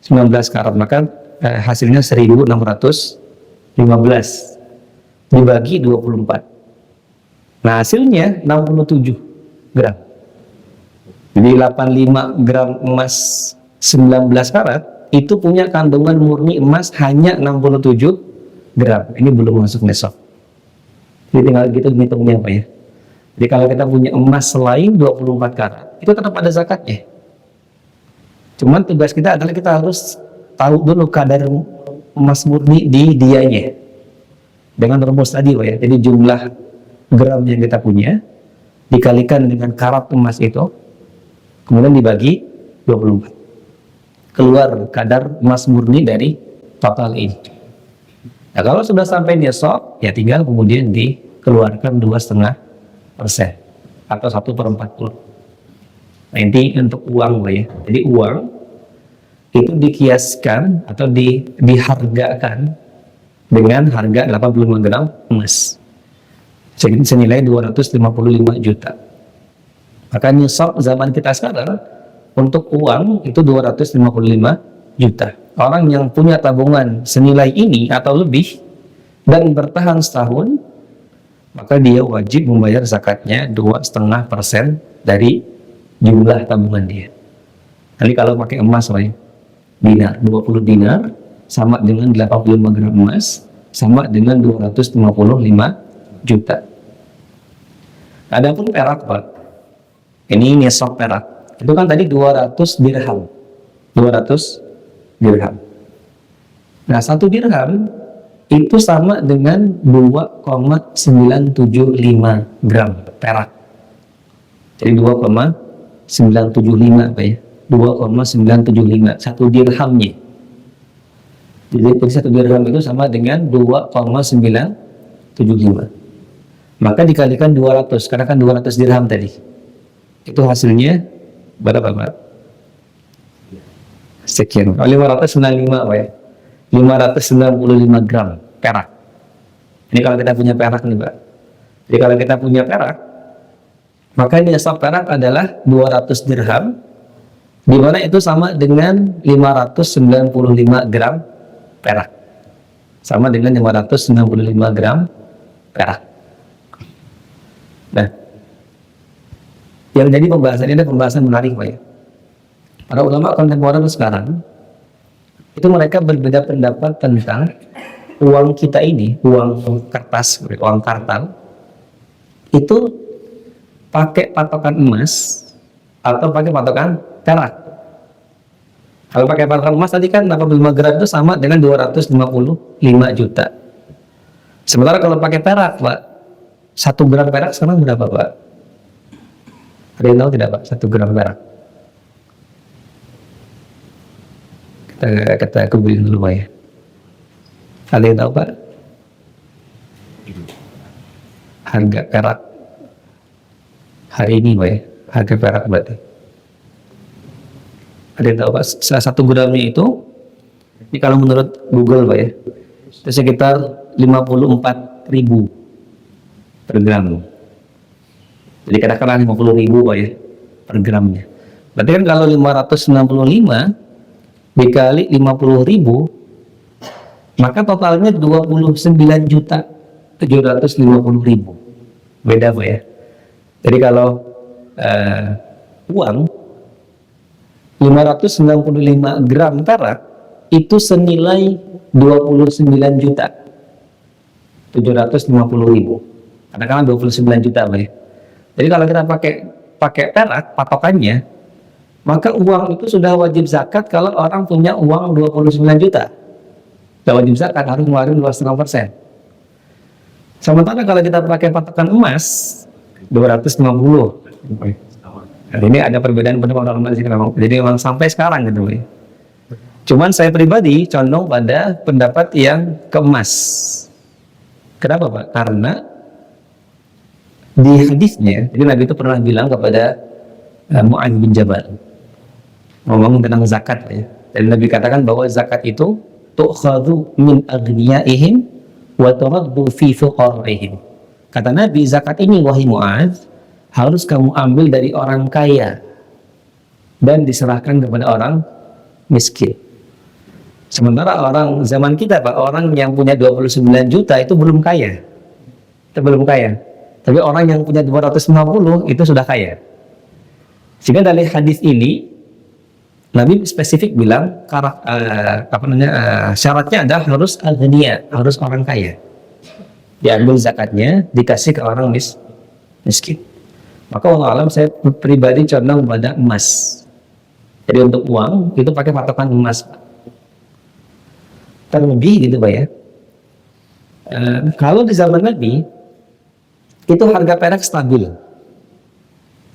19 karat, maka hasilnya 1615 dibagi 24. Nah, hasilnya 67 gram. Jadi 85 gram emas 19 karat itu punya kandungan murni emas hanya 67 gram. Ini belum masuk nisab. Jadi tinggal gitu ngitungnya, Pak ya. Jadi kalau kita punya emas selain 24 karat, itu tetap ada zakatnya. Cuman tugas kita adalah kita harus tahu dulu kadar emas murni di dianya. Dengan rumus tadi, Pak ya. Jadi jumlah gram yang kita punya dikalikan dengan karat emas itu, kemudian dibagi 24. Keluar kadar emas murni dari total ini. Nah, kalau sudah sampai nisab, ya tinggal kemudian dikeluarkan 2,5% atau 1/40. Nah, ini untuk uang, Pak ya. Jadi uang itu dikiaskan atau dihargakan dengan harga 85 gram emas senilai 255 juta. Maka nisab zaman kita sekarang untuk uang itu 255 juta. Orang yang punya tabungan senilai ini atau lebih dan bertahan setahun, maka dia wajib membayar zakatnya 2,5% dari jumlah tabungan dia. Nanti kalau pakai emas, Pak, dinar, 20 dinar sama dengan 85 gram emas sama dengan 255 juta. Adapun perak, Pak, ini nisab perak. Itu kan tadi 200 dirham. 200 dirham. Nah, 1 dirham itu sama dengan 2,975 gram perak. Jadi 2,975, Pak ya. 2,975 1 dirhamnya. Jadi 1 dirham itu sama dengan 2,975. Maka dikalikan 200, karena kan 200 dirham tadi. Itu hasilnya berapa, Pak? Sekian. Oh, 595, Pak ya. 595 gram perak. Ini kalau kita punya perak nih, Pak. Jadi kalau kita punya perak, maka nisab perak adalah 200 dirham, di mana itu sama dengan 595 gram perak. Sama dengan 595 gram perak. Nah, yang jadi pembahasan ini ada pembahasan menarik, Pak ya. Para ulama kontemporer sekarang itu mereka berbeda pendapat tentang uang kita ini, uang kertas, uang kartal, itu pakai patokan emas atau pakai patokan perak. Kalau pakai patokan emas tadi kan 85 gram itu sama dengan 255 juta. Sementara kalau pakai perak, Pak, 1 gram perak sekarang berapa, Pak? Ada yang tahu tidak, Pak? 1 gram perak. Kita kumpulin dulu, Pak ya. Ada yang tahu, Pak? Harga perak hari ini, Pak ya. Harga perak berarti. Ada yang tahu, Pak? 1 gramnya itu, ini kalau menurut Google, Pak ya, itu sekitar 54.000 per gram. Jadi kadang-kadang 50.000, Pak ya, per gramnya. Berarti kan kalau 565 dikali 50.000, maka totalnya 29.750.000. Beda, Pak ya. Jadi kalau uang 595 gram perak itu senilai 29.750.000. Kadang-kadang 29 juta, Pak ya. Jadi kalau kita pakai perak patokannya Maka uang itu sudah wajib zakat kalau orang punya uang 29 juta. Sudah wajib zakat, harus ngeluarin 2,5%. Sementara kalau kita pakai patokan emas 250. Nah, ini ada perbedaan pendapat ulama di sini memang. Jadi memang sampai sekarang gitu. Cuman saya pribadi condong pada pendapat yang ke emas. Kenapa Pak? Karena di hadisnya, jadi Nabi itu pernah bilang kepada Mu'adz bin Jabal, ngomong tentang zakat ya. Dan Nabi katakan bahwa zakat itu tu'khadhu min aghniyaihim wa turaddu fi fuqaraihim. Kata Nabi, zakat ini wahai Mu'adz, harus kamu ambil dari orang kaya dan diserahkan kepada orang miskin. Sementara orang zaman kita Pak, orang yang punya 29 juta itu belum kaya. Itu belum kaya. Tapi orang yang punya 250 itu sudah kaya. Sehingga dari hadis ini Nabi spesifik bilang syaratnya adalah harus al-ghaniya, harus orang kaya. Diambil zakatnya, dikasih ke orang miskin. Maka wallahu alam saya pribadi condong pada emas. Jadi untuk uang itu pakai patokan emas. Terlebih gitu Pak ya. Kalau di zaman Nabi itu harga perak stabil.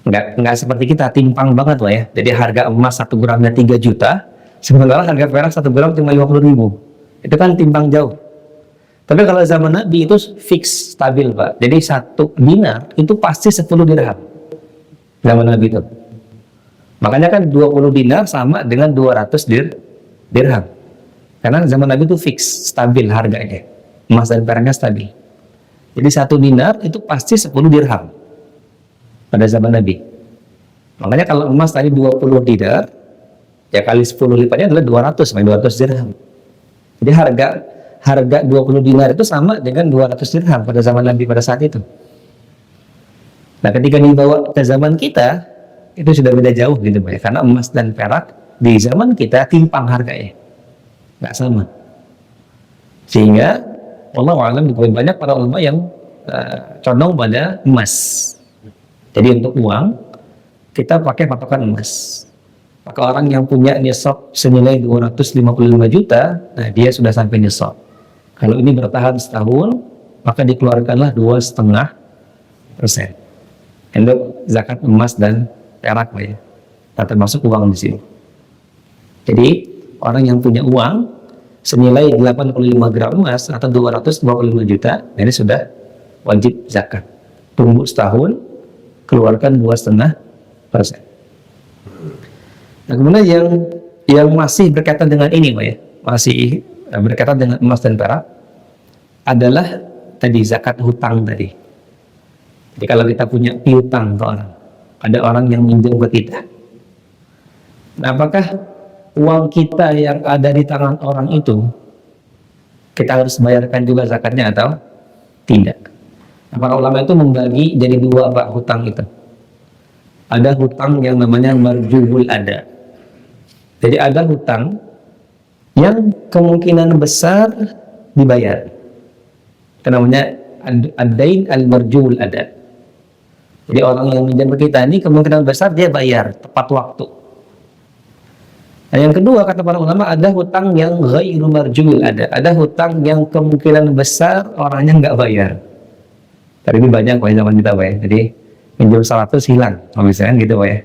Enggak seperti kita timpang banget Pak ya. Jadi harga emas 1 gramnya 3 juta, sementara harga perak 1 gram cuma 50.000. Itu kan timpang jauh. Tapi kalau zaman Nabi itu fix stabil Pak. Jadi 1 dinar itu pasti 10 dirham. Zaman Nabi itu. Makanya kan 20 dinar sama dengan 200 dirham. Karena zaman Nabi itu fix, stabil harganya. Emas dan peraknya stabil. Jadi 1 dinar itu pasti 10 dirham pada zaman Nabi. Makanya kalau emas tadi 20 dinar, ya kali 10 lipatnya adalah 200 dirham. Jadi harga 20 dinar itu sama dengan 200 dirham pada zaman Nabi pada saat itu. Nah, ketika dibawa ke zaman kita, itu sudah beda jauh gitu Pak ya. Karena emas dan perak di zaman kita timpang harganya. Nggak sama. Sehingga wallahu a'lam banyak para ulama yang condong pada emas. Jadi untuk uang kita pakai patokan emas. Maka orang yang punya nisab senilai 255 juta, nah dia sudah sampai nisab. Kalau ini bertahan setahun, maka dikeluarkanlah 2,5% untuk zakat emas dan perak Pak ya. Nah, termasuk uang di sini. Jadi orang yang punya uang senilai 85 gram emas atau 225 juta, ini sudah wajib zakat. Tunggu setahun, keluarkan 2,5%. Nah, kemudian yang masih berkaitan dengan ini Pak ya, masih berkaitan dengan emas dan perak adalah tadi zakat hutang tadi. Jadi kalau kita punya piutang ke orang, ada orang yang minjem ke kita. Nah, apakah uang kita yang ada di tangan orang itu kita harus bayarkan juga zakatnya atau tidak? Nah, para ulama itu membagi jadi 2 Pak hutang itu. Ada hutang yang namanya marjuhul ada. Jadi ada hutang yang kemungkinan besar dibayar. Itu namanya ad-dain al-marjuhul ada. Jadi orang yang minjem ke kita ini kemungkinan besar dia bayar tepat waktu. Nah, yang kedua kata para ulama ada hutang yang ghairu marjuhul ada. Ada hutang yang kemungkinan besar orangnya nggak bayar. Tapi ini banyak Pak zaman kita Pak ya. Jadi pinjam 100 hilang, misalnya gitu Pak ya.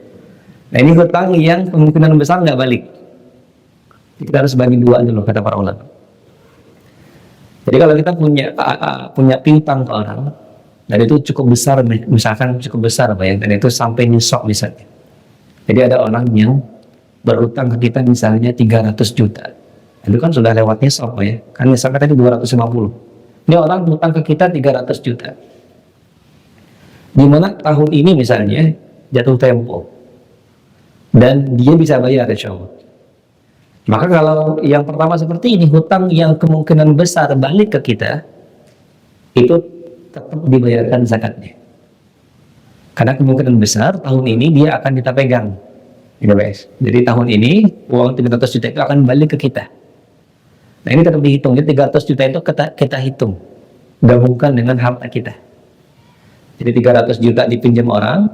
Nah, ini hutang yang kemungkinan besar nggak balik. Kita harus bagi 2 dulu kata para ulama. Jadi kalau kita punya piutang ke orang dan itu cukup besar, misalkan cukup besar Pak ya, dan itu sampai nisab misalnya. Jadi ada orang yang berutang ke kita misalnya 300 juta. Itu kan sudah lewat nisab Pak ya. Kan nisabnya tadi 250. Ini orang utang ke kita 300 juta. Di mana tahun ini misalnya jatuh tempo dan dia bisa bayar insya Allah. Maka kalau yang pertama seperti ini, hutang yang kemungkinan besar balik ke kita itu tetap dibayarkan zakatnya. Karena kemungkinan besar tahun ini dia akan kita pegang. Jadi tahun ini uang 300 juta itu akan balik ke kita. Nah, ini tetap dihitung. Jadi 300 juta itu kita hitung, gabungkan dengan harta kita. Jadi 300 juta dipinjam orang,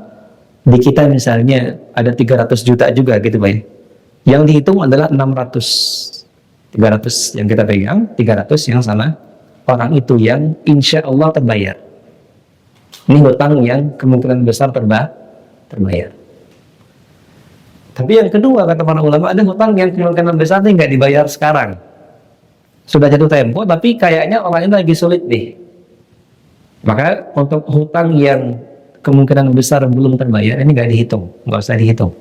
Di kita misalnya ada 300 juta juga gitu Pak ya. Yang dihitung adalah 300 yang kita pegang, 300 yang sana orang itu yang insya Allah terbayar. Ini hutang yang kemungkinan besar terbayar. Tapi yang kedua kata para ulama, ada hutang yang kemungkinan besar ini nggak dibayar sekarang. Sudah jatuh tempo, tapi kayaknya orang ini lagi sulit nih. Maka untuk hutang yang kemungkinan besar belum terbayar, ini nggak dihitung, nggak usah dihitung.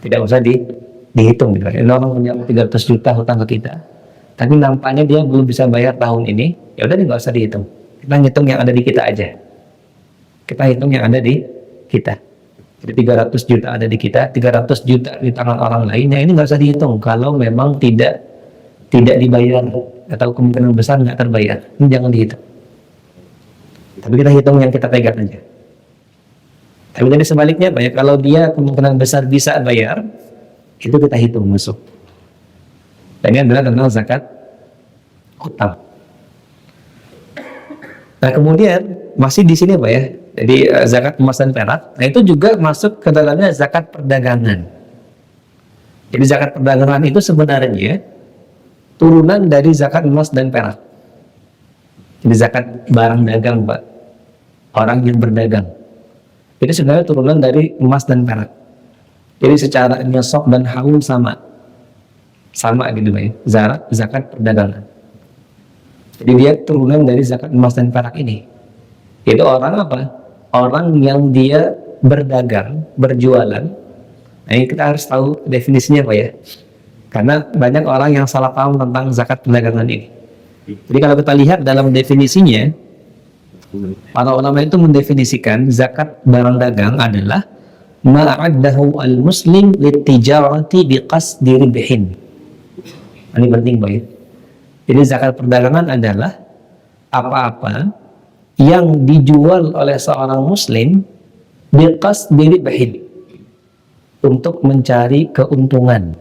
Tidak usah dihitung. Gitu. Ini orang punya 300 juta hutang ke kita, tapi nampaknya dia belum bisa bayar tahun ini, ya udah nggak usah dihitung. Kita hitung yang ada di kita aja. Kita hitung yang ada di kita. Jadi 300 juta ada di kita, 300 juta di tangan orang lainnya, ini nggak usah dihitung. Kalau memang tidak dibayar atau kemungkinan besar nggak terbayar, ini jangan dihitung. Tapi kita hitung yang kita pegang aja. Tapi jadi sebaliknya, Pak ya, kalau dia kemungkinan besar bisa bayar, itu kita hitung masuk. Dan ini adalah tentang zakat hutang. Nah kemudian masih di sini Pak ya. Jadi zakat emas dan perak, nah itu juga masuk ke dalamnya zakat perdagangan. Jadi zakat perdagangan itu sebenarnya turunan dari zakat emas dan perak. Jadi zakat barang dagang Pak, orang yang berdagang. Jadi sebenarnya turunan dari emas dan perak. Jadi secara nyesok dan haul sama gitu Pak ya, zakat perdagangan. Jadi dia turunan dari zakat emas dan perak ini. Itu orang apa? Orang yang dia berdagang, berjualan. Nah ini kita harus tahu definisinya Pak ya. Karena banyak orang yang salah paham tentang zakat perdagangan ini. Jadi kalau kita lihat dalam definisinya, para ulama itu mendefinisikan zakat barang dagang adalah ma'addahu al-muslim litijarati biqasdi ribhin. Ini penting Pak ya. Jadi zakat perdagangan adalah apa-apa yang dijual oleh seorang muslim biqasdi ribhin, untuk mencari keuntungan.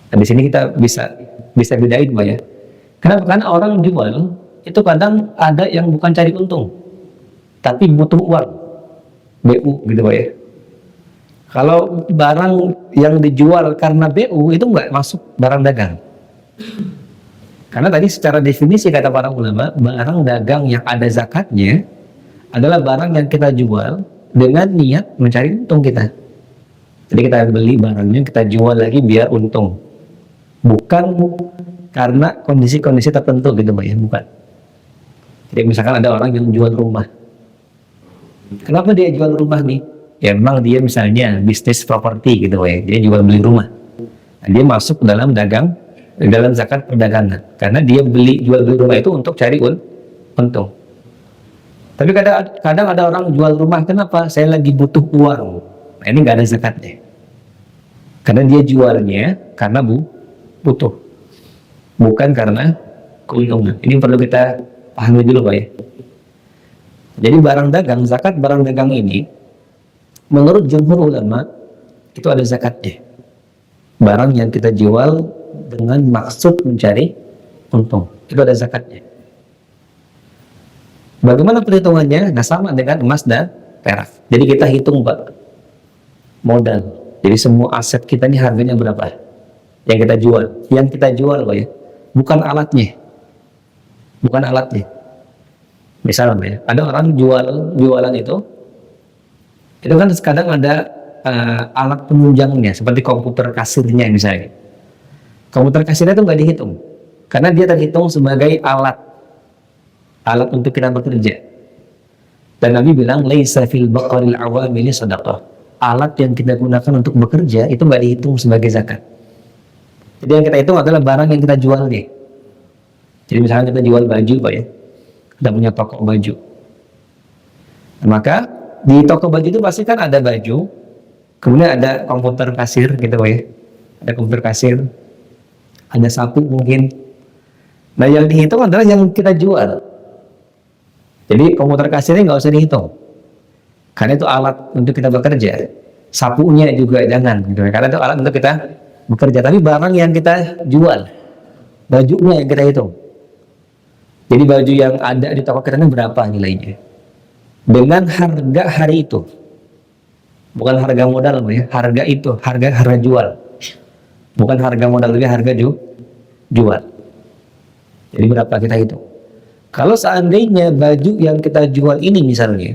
Nah, di sini kita bisa bedain Pak ya. Kenapa? Karena orang jual itu kadang ada yang bukan cari untung, tapi butuh uang, BU gitu Pak ya. Kalau barang yang dijual karena BU itu nggak masuk barang dagang. Karena tadi secara definisi kata para ulama, barang dagang yang ada zakatnya adalah barang yang kita jual dengan niat mencari untung kita. Jadi kita beli barangnya, kita jual lagi biar untung. Bukan karena kondisi-kondisi tertentu gitu Pak ya, bukan. Jadi misalkan ada orang yang jual rumah. Kenapa dia jual rumah nih? Ya memang dia misalnya bisnis properti gitu Pak ya, dia jual beli rumah. Nah, dia masuk dalam dalam zakat perdagangan. Karena dia jual beli rumah itu untuk cari untung. Tapi kadang ada orang jual rumah, kenapa? Saya lagi butuh uang. Nah ini nggak ada zakatnya. Karena dia jualnya karena butuh. Bukan karena keuntungan. Ini perlu kita pahami dulu Pak ya. Jadi barang dagang, zakat barang dagang ini menurut jumhur ulama itu ada zakatnya. Barang yang kita jual dengan maksud mencari untung, itu ada zakatnya. Bagaimana perhitungannya? Nah sama dengan emas dan perak. Jadi kita hitung Pak, modal. Jadi semua aset kita ini harganya berapa yang kita jual. Yang kita jual Pak ya, bukan alatnya. Misalnya Pak ya, ada orang jualan itu kan kadang ada alat penunjangnya seperti komputer kasirnya misalnya. Komputer kasirnya itu nggak dihitung karena dia terhitung sebagai alat untuk kita bekerja. Dan Nabi bilang laisa fil baqaril awamili sadaqah. Alat yang kita gunakan untuk bekerja itu nggak dihitung sebagai zakat. Jadi yang kita hitung adalah barang yang kita jual nih. Jadi misalnya kita jual baju Pak ya, kita punya toko baju. Nah, maka di toko baju itu pasti kan ada baju, kemudian ada komputer kasir gitu Pak ya, ada komputer kasir, ada sapu mungkin. Nah yang dihitung adalah yang kita jual. Jadi komputer kasirnya nggak usah dihitung, karena itu alat untuk kita bekerja. Sapunya juga jangan, gitu. Karena itu alat untuk kita bekerja. Tapi barang yang kita jual, bajunya yang kita hitung. Jadi baju yang ada di toko kita ini berapa nilainya? Dengan harga hari itu. Bukan harga modal ya, harga itu, harga jual. Bukan harga modal, tapi harga jual. Jadi berapa kita hitung. Kalau seandainya baju yang kita jual ini misalnya,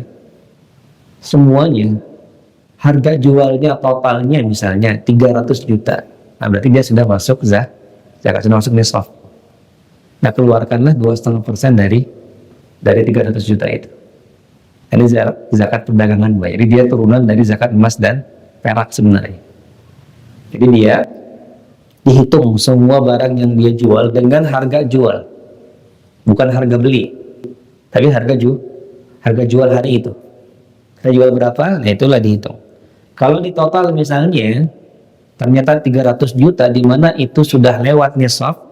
semuanya harga jualnya totalnya misalnya 300 juta. Nah berarti dia sudah masuk zakat, sudah masuk nisab. Nah keluarkanlah 2,5% dari 300 juta itu. Ini zakat perdagangan, Mbak. Jadi dia turunan dari zakat emas dan perak sebenarnya. Jadi dia dihitung semua barang yang dia jual dengan harga jual, bukan harga beli, tapi harga jual hari itu. Kita jual berapa? Nah itulah dihitung. Kalau di total misalnya ternyata 300 juta, di mana itu sudah lewat nisab,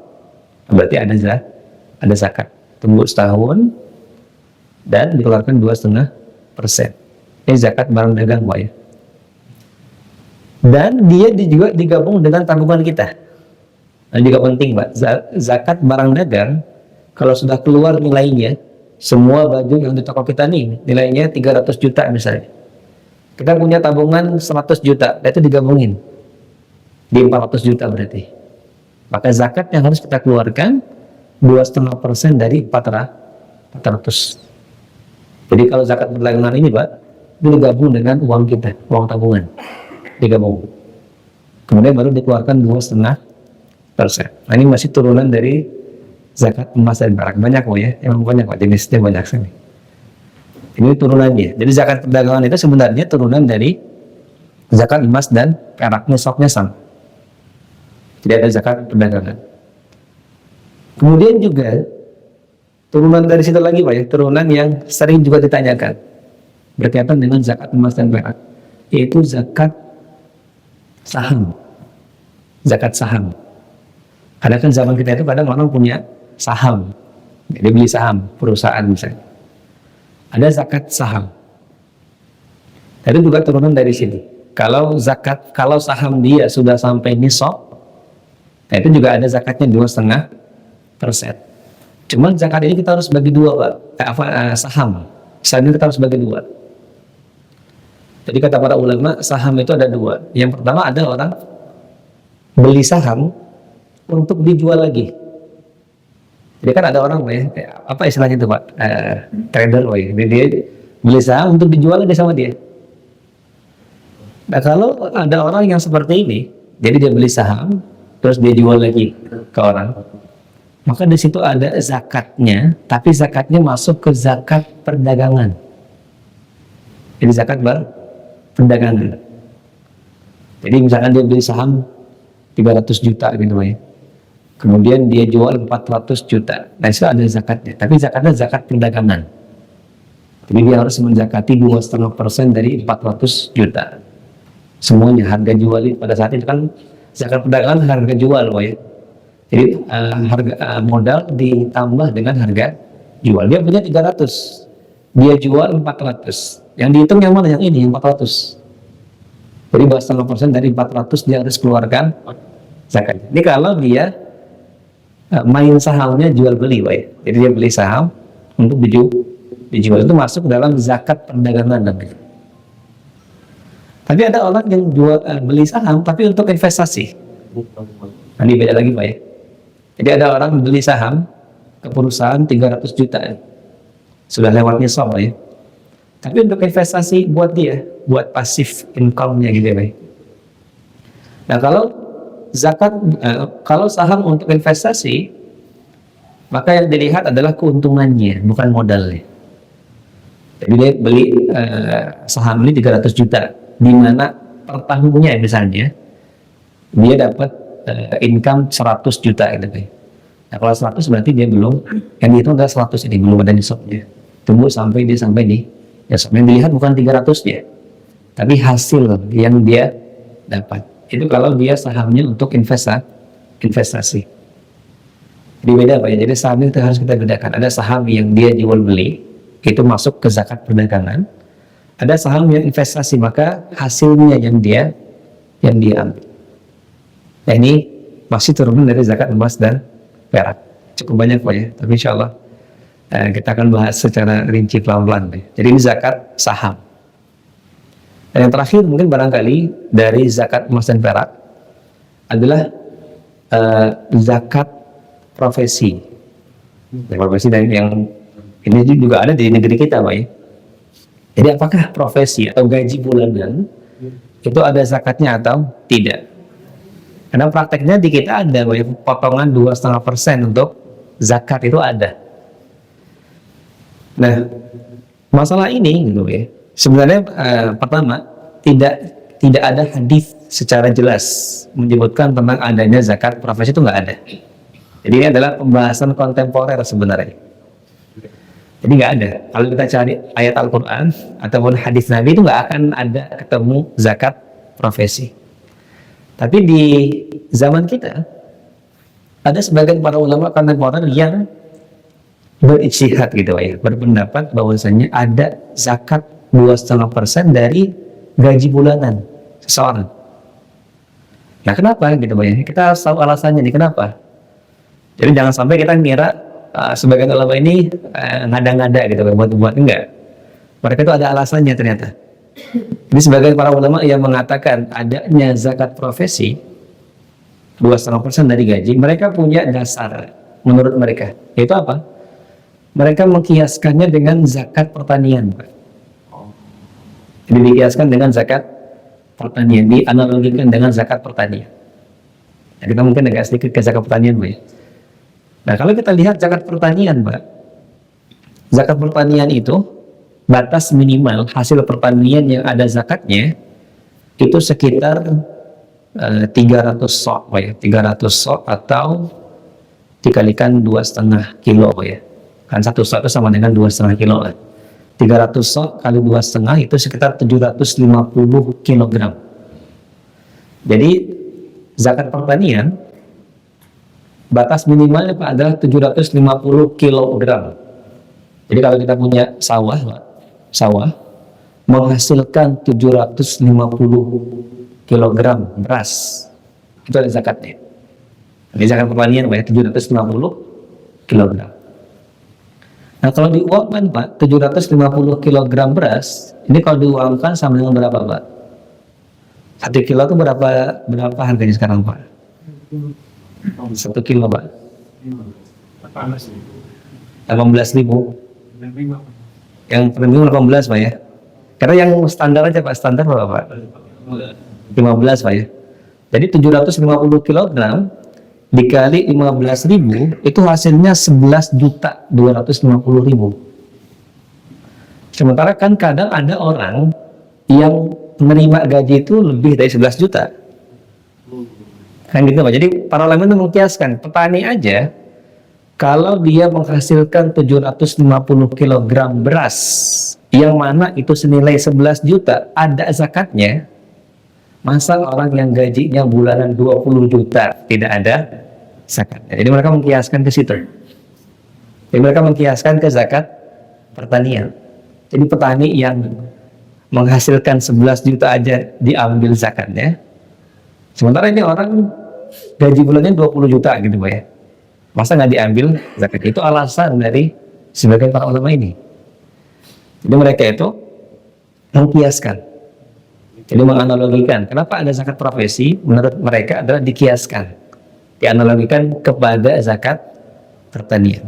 berarti ada zakat. Tunggu setahun dan dikeluarkan 2,5%. Ini zakat barang dagang, Pak ya. Dan dia juga digabung dengan tabungan kita. Nah, juga penting, Pak. Zakat barang dagang kalau sudah keluar nilainya, semua baju yang di toko kita nih nilainya 300 juta misalnya. Kita punya tabungan 100 juta, itu digabungin di 400 juta berarti. Maka zakat yang harus kita keluarkan 2,5% dari 400. Jadi kalau zakat perdagangan ini, Pak, itu digabung dengan uang kita, uang tabungan, digabung. Kemudian baru dikeluarkan 2,5%. Nah ini masih turunan dari zakat emas dan perak. Banyak, Pak ya, emang banyak, Pak, jenisnya banyak sekali. Ini turunannya. Jadi zakat perdagangan itu sebenarnya turunan dari zakat emas dan perak, nisabnya sama. Jadi ada zakat perdagangan. Kemudian juga turunan dari situ lagi, Pak ya, turunan yang sering juga ditanyakan berkaitan dengan zakat emas dan perak, yaitu zakat saham. Zakat saham. Karena kan zaman kita itu kadang orang punya saham, jadi beli saham perusahaan misalnya. Ada zakat saham. Itu juga turunan dari sini. Kalau saham dia sudah sampai nisab, nah itu juga ada zakatnya 2,5%. Cuman zakat ini kita harus bagi dua, Pak. Saham ini kita harus bagi dua. Jadi kata para ulama, saham itu ada dua. Yang pertama ada orang beli saham untuk dijual lagi. Jadi kan ada orang, apa istilahnya itu, Pak? Trader, jadi dia beli saham untuk dijual lagi sama dia. Nah kalau ada orang yang seperti ini, jadi dia beli saham terus dia jual lagi ke orang, maka di situ ada zakatnya, tapi zakatnya masuk ke zakat perdagangan. Jadi zakat perdagangan. Jadi misalkan dia beli saham 300 juta gitu, ya. Kemudian dia jual 400 juta. Nah itu ada zakatnya, tapi zakatnya zakat perdagangan. Jadi dia harus menzakati 2,5% dari 400 juta. Semuanya harga jual pada saat itu kan zakat perdagangan harga jual, ya. Jadi harga modal ditambah dengan harga jual. Dia punya 300, dia jual 400. Yang dihitung yang mana? Yang ini, yang 400. Jadi 2,5% dari 400 dia harus keluarkan zakat. Ini kalau dia main sahamnya jual beli, Pak ya. Jadi dia beli saham untuk dijual, itu masuk dalam zakat perdagangan nanti. Tapi ada orang yang beli saham tapi untuk investasi. Nah, ini beda lagi, Pak ya. Jadi ada orang beli saham ke perusahaan 300 juta. Sudah lewat nisab, Pak ya. Tapi untuk investasi buat dia, buat pasif income-nya gitu ya, Pak. Nah, kalau saham untuk investasi, maka yang dilihat adalah keuntungannya, bukan modalnya. Jadi dia beli saham ini 300 juta, di mana per tahunnya misalnya dia dapat income 100 juta gitu. Nah kalau 100 berarti dia belum, yang dihitung adalah 100 ini, belum ada nisabnya. Tunggu sampai dia sampai di nisab. Yang dilihat bukan 300 ya, tapi hasil yang dia dapat. Itu kalau dia sahamnya untuk investasi. Jadi beda, Pak ya. Jadi saham itu harus kita bedakan. Ada saham yang dia jual beli, itu masuk ke zakat perdagangan. Ada saham yang investasi, maka hasilnya yang dia ambil. Nah ini masih turunan dari zakat emas dan perak. Cukup banyak, Pak ya. Tapi insya Allah kita akan bahas secara rinci pelan-pelan. Jadi ini zakat saham. Dan yang terakhir mungkin barangkali dari zakat emas dan perak adalah zakat profesi. Profesi dari yang ini juga ada di negeri kita, Pak ya. Jadi apakah profesi atau gaji bulanan itu ada zakatnya atau tidak? Karena prakteknya di kita ada potongan 2,5% untuk zakat itu ada. Nah, masalah ini gitu ya. Sebenarnya pertama tidak ada hadis secara jelas menyebutkan tentang adanya zakat profesi, itu nggak ada. Jadi ini adalah pembahasan kontemporer sebenarnya. Jadi nggak ada. Kalau kita cari ayat Al-Quran ataupun hadis Nabi itu nggak akan ada ketemu zakat profesi. Tapi di zaman kita ada sebagian para ulama kontemporer yang berijtihad gitu ya, berpendapat bahwasanya ada zakat 2,5% dari gaji bulanan seseorang. Nah kenapa gitu Pak ya? Kita harus tahu alasannya nih kenapa. Jadi jangan sampai kita ngira sebagian ulama ini ngada-ngada gitu buat enggak. Mereka itu ada alasannya ternyata. Jadi sebagian para ulama yang mengatakan adanya zakat profesi 2,5% dari gaji, mereka punya dasar menurut mereka. Yaitu apa? Mereka mengkiaskannya dengan zakat pertanian, Pak. Jadi dikiaskan dengan zakat pertanian, dianalogikan dengan zakat pertanian. Nah, kita mungkin agak sedikit ke zakat pertanian, Pak. Nah, kalau kita lihat zakat pertanian, Pak, zakat pertanian itu batas minimal hasil pertanian yang ada zakatnya itu sekitar 300 sok, Pak ya. 300 sok atau dikalikan 2,5 kilo, Pak ya. Kan 1 sok itu sama dengan 2,5 kilo lah. 300 sok kali 2,5 itu sekitar 750 kilogram. Jadi zakat pertanian batas minimalnya Pak adalah 750 kilogram. Jadi kalau kita punya sawah menghasilkan 750 kilogram beras, itu ada zakatnya. Ini zakat pertanian Pak ya, 750 kilogram. Nah kalau diuangkan Pak, 750 kilogram beras, ini kalau diuangkan sama dengan berapa Pak? 1 kilo itu berapa harganya sekarang Pak? 1 kilo Pak? 18.000. Yang premium 18 Pak ya? Karena yang standar aja Pak, standar berapa Pak? 15 Pak ya? Jadi 750 kilogram dikali 15.000 itu hasilnya 11.250.000. Sementara kan kadang ada orang yang menerima gaji itu lebih dari 11 juta. Kan gitu Pak. Jadi para ulama itu mengkiaskan petani aja kalau dia menghasilkan 750 kg beras yang mana itu senilai 11 juta ada zakatnya, masa orang yang gajinya bulanan 20 juta tidak ada zakatnya. Jadi mereka mengkiaskan ke situ. Jadi mereka mengkiaskan ke zakat pertanian. Jadi petani yang menghasilkan 11 juta aja diambil zakatnya. Sementara ini orang gaji bulannya 20 juta gitu Pak ya. Masa nggak diambil zakat? Itu alasan dari sebagian para ulama ini. Jadi mereka itu mengkiaskan. Jadi menganalogikan. Kenapa ada zakat profesi? Menurut mereka adalah dikiaskan. Dianalogikan kepada zakat pertanian.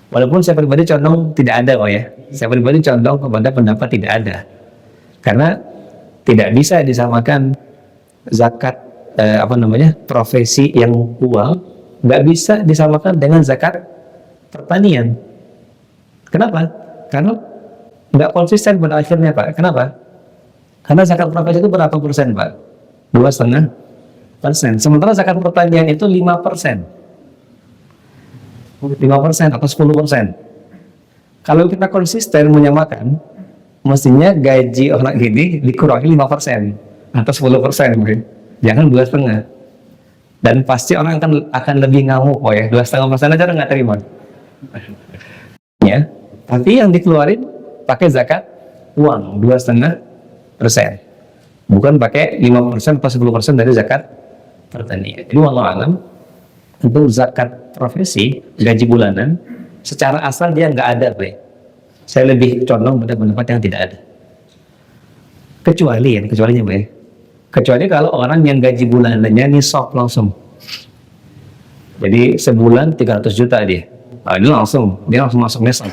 Walaupun saya pribadi condong tidak ada Pak ya. Saya pribadi condong kepada pendapat tidak ada. Karena tidak bisa disamakan zakat profesi yang uang, nggak bisa disamakan dengan zakat pertanian. Kenapa? Karena nggak konsisten pada akhirnya Pak. Kenapa? Karena zakat profesi itu berapa persen Pak? 2,5%. Sementara zakat pertanian itu 5%. 5% atau 10%. Kalau kita konsisten menyamakan, mestinya gaji orang ini dikurangi 5% atau 10%, jangan 2,5%. Dan pasti orang akan lebih ngamuk, Pak ya. 2,5% aja nggak terima. Ya, tapi yang dikeluarin pakai zakat uang 2,5%, bukan pakai 5% atau 10% dari zakat pertanian. Jadi wallahu alam, untuk zakat profesi gaji bulanan secara asal dia nggak ada Pak. Saya lebih condong pada pendapat yang tidak ada. kecualinya Pak ya. Kecuali kalau orang yang gaji bulanannya nisab langsung. Jadi sebulan 300 juta dia. Nah, dia langsung masuk nisab.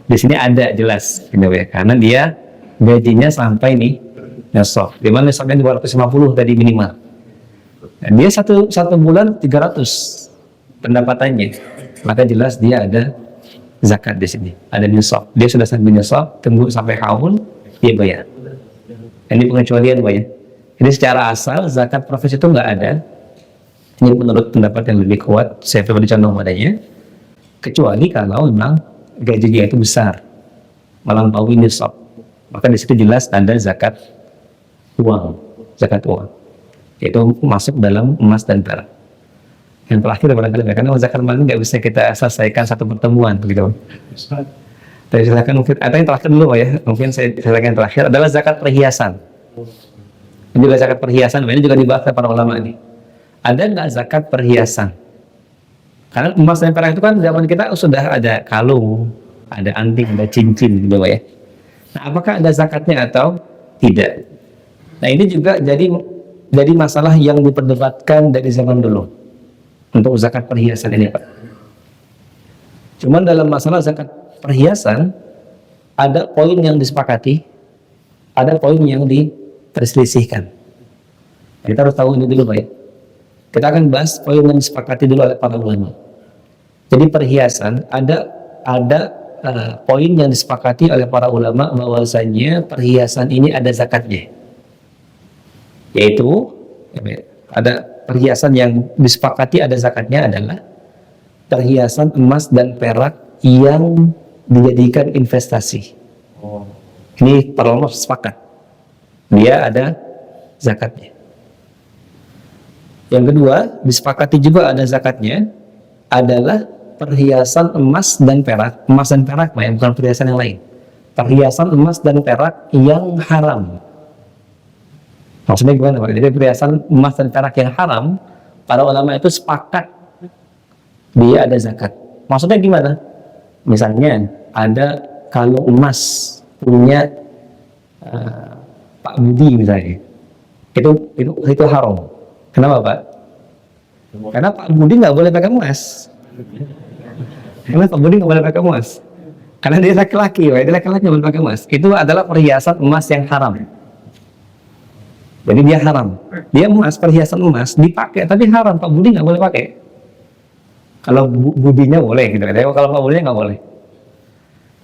Di sini ada jelas gitu ya. Karena dia gajinya sampai nih nisab. Di mana nisabnya 250 tadi minimal. Dan dia satu bulan 300 pendapatannya. Maka jelas dia ada zakat di sini. Ada nisab. Dia sudah sampai nisab, tunggu sampai haul dia bayar. Ini pengecualian Pak ya. Jadi secara asal zakat profesi itu nggak ada. Ini menurut pendapat yang lebih kuat, saya pribadi condong padanya. Kecuali kalau memang gajinya itu besar, melampaui nisab, maka di situ jelas ada zakat uang, itu masuk dalam emas dan perak. Yang terakhir barangkali karena zakat mal nggak bisa kita selesaikan satu pertemuan begitu. Tapi silakan mungkin atau yang terakhir dulu Pak ya. Mungkin saya silakan yang terakhir adalah zakat perhiasan. Ini juga zakat perhiasan, ini juga dibahas oleh para ulama ini. Ada nggak zakat perhiasan? Karena emas dan perak itu kan zaman kita sudah ada kalung, ada anting, ada cincin gitu Pak ya. Nah, apakah ada zakatnya atau tidak? Nah, ini juga jadi masalah yang diperdebatkan dari zaman dulu untuk zakat perhiasan ini Pak. Cuman dalam masalah zakat perhiasan ada poin yang disepakati, ada poin yang diperselisihkan. Kita harus tahu ini dulu Pak ya. Kita akan bahas poin yang disepakati dulu oleh para ulama. Jadi perhiasan ada poin yang disepakati oleh para ulama bahwasanya perhiasan ini ada zakatnya. Yaitu ada perhiasan yang disepakati ada zakatnya adalah perhiasan emas dan perak yang dijadikan investasi. Ini para ulama sepakat. Dia ada zakatnya. Yang kedua, disepakati juga ada zakatnya adalah perhiasan emas dan perak. Emas dan perak, bukan perhiasan yang lain. Perhiasan emas dan perak yang haram. Maksudnya gimana Pak? Jadi perhiasan emas dan perak yang haram, para ulama itu sepakat dia ada zakat. Maksudnya gimana? Misalnya ada kalung emas punya Pak Budi misalnya, itu haram. Kenapa Pak? Karena Pak Budi nggak boleh pakai emas. Karena Pak Budi nggak boleh pakai emas. Karena dia laki-laki, dia laki-laki nggak boleh pakai emas. Itu adalah perhiasan emas yang haram. Jadi dia haram. Dia emas, perhiasan emas dipakai, tapi haram. Pak Budi nggak boleh pakai. Kalau Budinya boleh, gitu. Kalau Pak Budinya nggak boleh.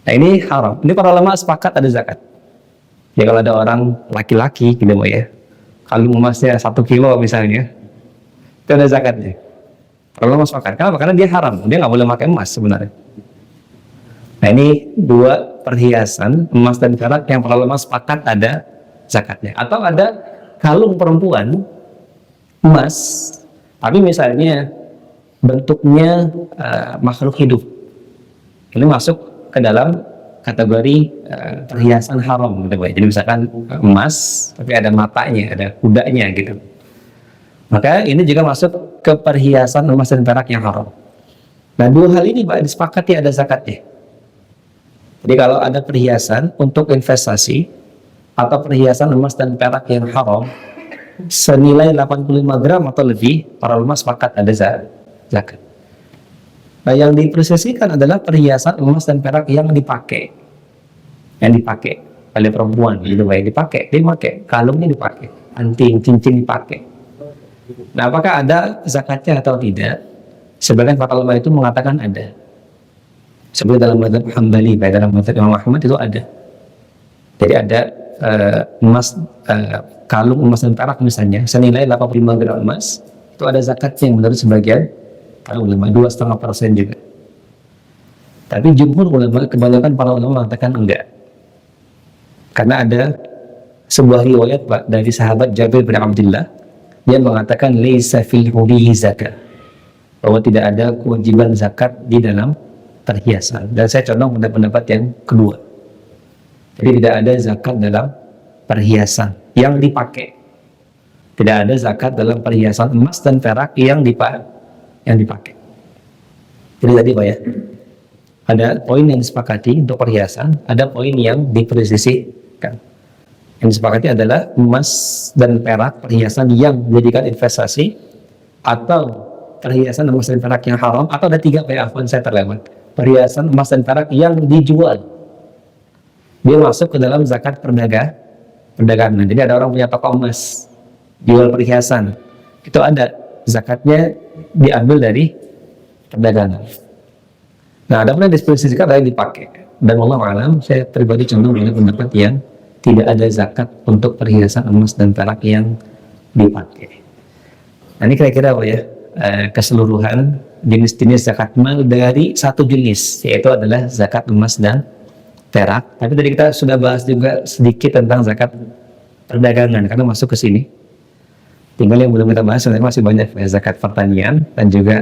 Nah ini haram. Ini para ulama sepakat ada zakat. Ya kalau ada orang laki-laki, gitu ya. Kalung emasnya 1 kilo misalnya, itu ada zakatnya. Kalau emas makan, kenapa? Karena dia haram, dia nggak boleh pakai emas sebenarnya. Nah ini dua perhiasan emas dan perak yang para ulama sepakat ada zakatnya. Atau ada kalung perempuan emas, tapi misalnya bentuknya makhluk hidup, ini masuk ke dalam kategori perhiasan haram gitu Pak. Jadi misalkan emas tapi ada matanya, ada kudanya gitu. Maka ini juga masuk ke perhiasan emas dan perak yang haram. Nah, dua hal ini Pak disepakati ada zakatnya. Jadi kalau ada perhiasan untuk investasi atau perhiasan emas dan perak yang haram senilai 85 gram atau lebih, para ulama sepakat ada zakat. Nah, yang diprosesikan adalah perhiasan emas dan perak yang dipakai oleh perempuan, gitu Pak. Dia pakai, kalungnya dipakai, anting, cincin dipakai. Nah, apakah ada zakatnya atau tidak? Sebagian para ulama itu mengatakan ada. Seperti dalam mazhab Hambali, dalam mazhab Imam Ahmad itu ada. Jadi ada kalung emas dan perak misalnya senilai 85 gram emas, itu ada zakatnya menurut sebagian para ulama, 2,5% juga. Tapi jumhur ulama, kebanyakan para ulama mengatakan enggak. Karena ada sebuah riwayat Pak dari sahabat Jabir bin Abdullah, dia mengatakan laisa fil huli zakat, bahwa tidak ada kewajiban zakat di dalam perhiasan. Dan saya condong pada pendapat yang kedua. Jadi tidak ada zakat dalam perhiasan yang dipakai. Tidak ada zakat dalam perhiasan emas dan perak yang dipakai. Jadi tadi Pak ya, ada poin yang disepakati untuk perhiasan, ada poin yang diperselisihkan. Yang disepakati adalah emas dan perak, perhiasan yang dijadikan investasi, atau perhiasan emas dan perak yang haram, atau ada tiga Pak, afwan saya terlewat. Perhiasan emas dan perak yang dijual, dia masuk ke dalam zakat perdagangan. Jadi ada orang punya toko emas, jual perhiasan, itu ada zakatnya diambil dari perdagangan. Nah, ada pun yang dispesifikasikan ada yang dipakai. Dan Allah alam, saya pribadi cenderung dengan pendapat yang tidak ada zakat untuk perhiasan emas dan perak yang dipakai. Nah, ini kira-kira apa ya, keseluruhan jenis-jenis zakat mal dari satu jenis, yaitu adalah zakat emas dan perak. Tapi tadi kita sudah bahas juga sedikit tentang zakat perdagangan, karena masuk ke sini. Tinggal yang belum kita bahas sebenarnya masih banyak ya, zakat pertanian dan juga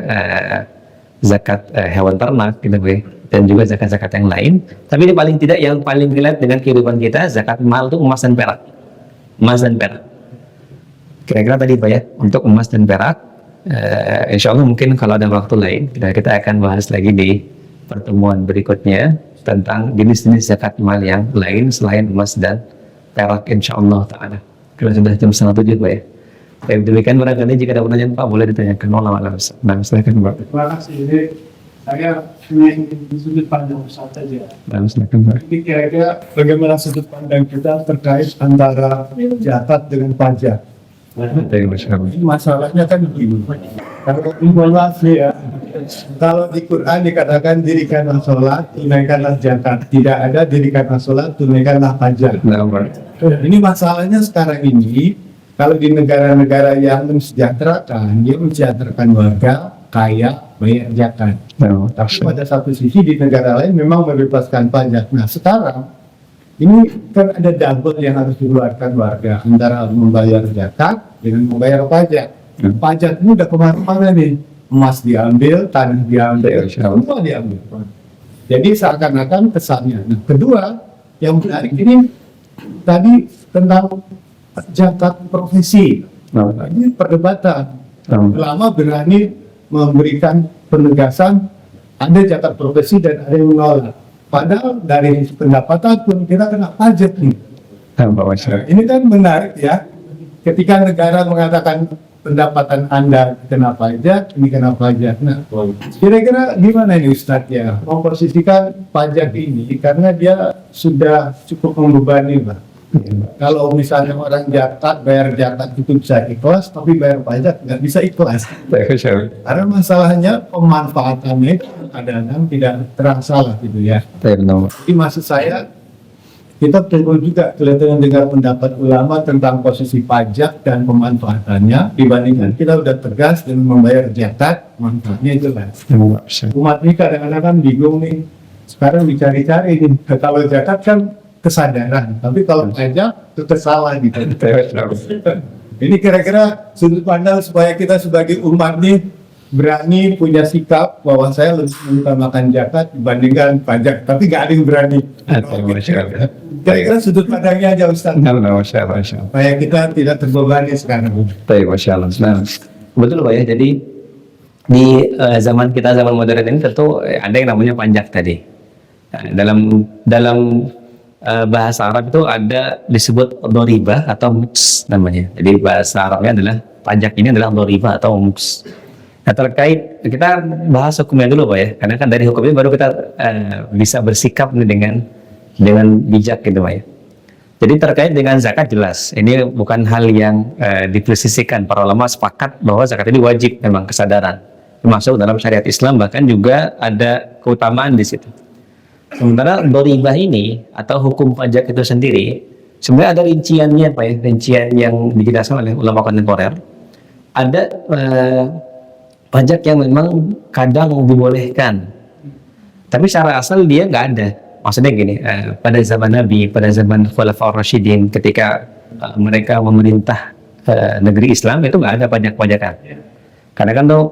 zakat hewan ternak gitu ya, dan juga zakat-zakat yang lain. Tapi ini paling tidak yang paling relate dengan kehidupan kita, zakat mal itu emas dan perak. Emas dan perak. Kira-kira tadi Pak ya, untuk emas dan perak, insya Allah mungkin kalau ada waktu lain kita akan bahas lagi di pertemuan berikutnya tentang jenis-jenis zakat mal yang lain selain emas dan perak, insya Allah ta'ala. Kalau sudah jam 6:30 Pak ya. Baik, demikian barangkali jika ada pertanyaan Pak boleh ditanyakan. Nah, silakan Pak. Terima kasih. Ini saya ingin sudut pandang Ustaz saja. Nah, silakan Pak. Ini kira-kira bagaimana sudut pandang kita terkait antara zakat dengan pajak. Ini masalahnya kan begini. Kalau ya, kalau di Quran dikatakan dirikanlah sholat, tunaikanlah zakat. Tidak ada dirikanlah sholat, tunaikanlah pajak. Nah, Pak. Ini masalahnya sekarang ini. Kalau di negara-negara yang mensejahterakan, dia mensejahterakan warga, kaya, bayar zakat. Tapi pada satu sisi di negara lain memang membebaskan pajak. Nah sekarang, ini kan ada double yang harus dikeluarkan warga, antara membayar zakat dengan membayar pajak. Pajak ini udah kemana-mana nih, emas diambil, tanah diambil, semua diambil. Jadi seakan-akan kesannya. Nah kedua, yang menarik ini tadi tentang zakat profesi. Ini perdebatan. Lama berani memberikan penegasan ada zakat profesi dan ada yang menolak. Padahal dari pendapatan pun kita kena pajak nih. Ini kan menarik ya. Ketika negara mengatakan pendapatan Anda kena pajak, ini kena pajak. Nah, kira-kira gimana ini Ustadz ya memposisikan pajak ini karena dia sudah cukup membebani, Pak. Kalau misalnya orang zakat, bayar zakat itu bisa ikhlas, tapi bayar pajak nggak bisa ikhlas. Karena masalahnya pemanfaatannya itu kadang-kadang tidak terasa lah gitu ya. Jadi maksud saya, kita perlu juga kelihatan dengan pendapat ulama tentang posisi pajak dan pemanfaatannya dibandingkan kita udah tegas dengan membayar zakat, manfaatnya jelas. Umat ini kadang-kadang bingung nih, sekarang dicari-cari nih, kalau zakat kan kesadaran, tapi kalau pajak itu salah gitu. Ini kira-kira sudut pandang supaya kita sebagai umat nih berani punya sikap bahwa saya lebih mengutamakan zakat dibandingkan pajak, tapi nggak ada yang berani. Kira-kira sudut pandangnya aja Ustaz. Supaya kita tidak terbebani sekarang. Nah, betul Pak ya. Jadi di zaman kita, zaman modern ini tentu ada yang namanya pajak tadi. Nah, dalam bahasa Arab itu ada disebut dhoribah atau muks namanya. Jadi bahasa Arabnya adalah pajak ini adalah dhoribah atau muks. Nah terkait, kita bahas hukumnya dulu Pak ya, karena kan dari hukumnya baru kita bisa bersikap nih dengan bijak gitu Pak ya. Jadi terkait dengan zakat jelas, ini bukan hal yang dipresisikan. Para ulama sepakat bahwa zakat ini wajib, memang kesadaran. Termasuk dalam syariat Islam, bahkan juga ada keutamaan di situ. Sementara dhoribah ini atau hukum pajak itu sendiri sebenarnya ada rinciannya Pak ya, rincian yang dijelaskan oleh ulama kontemporer. Ada pajak yang memang kadang dibolehkan, tapi secara asal dia nggak ada. Maksudnya gini, pada zaman Nabi, pada zaman Khulafaur Rasyidin, ketika mereka memerintah negeri Islam itu nggak ada pajak-pajakan. Karena kan tuh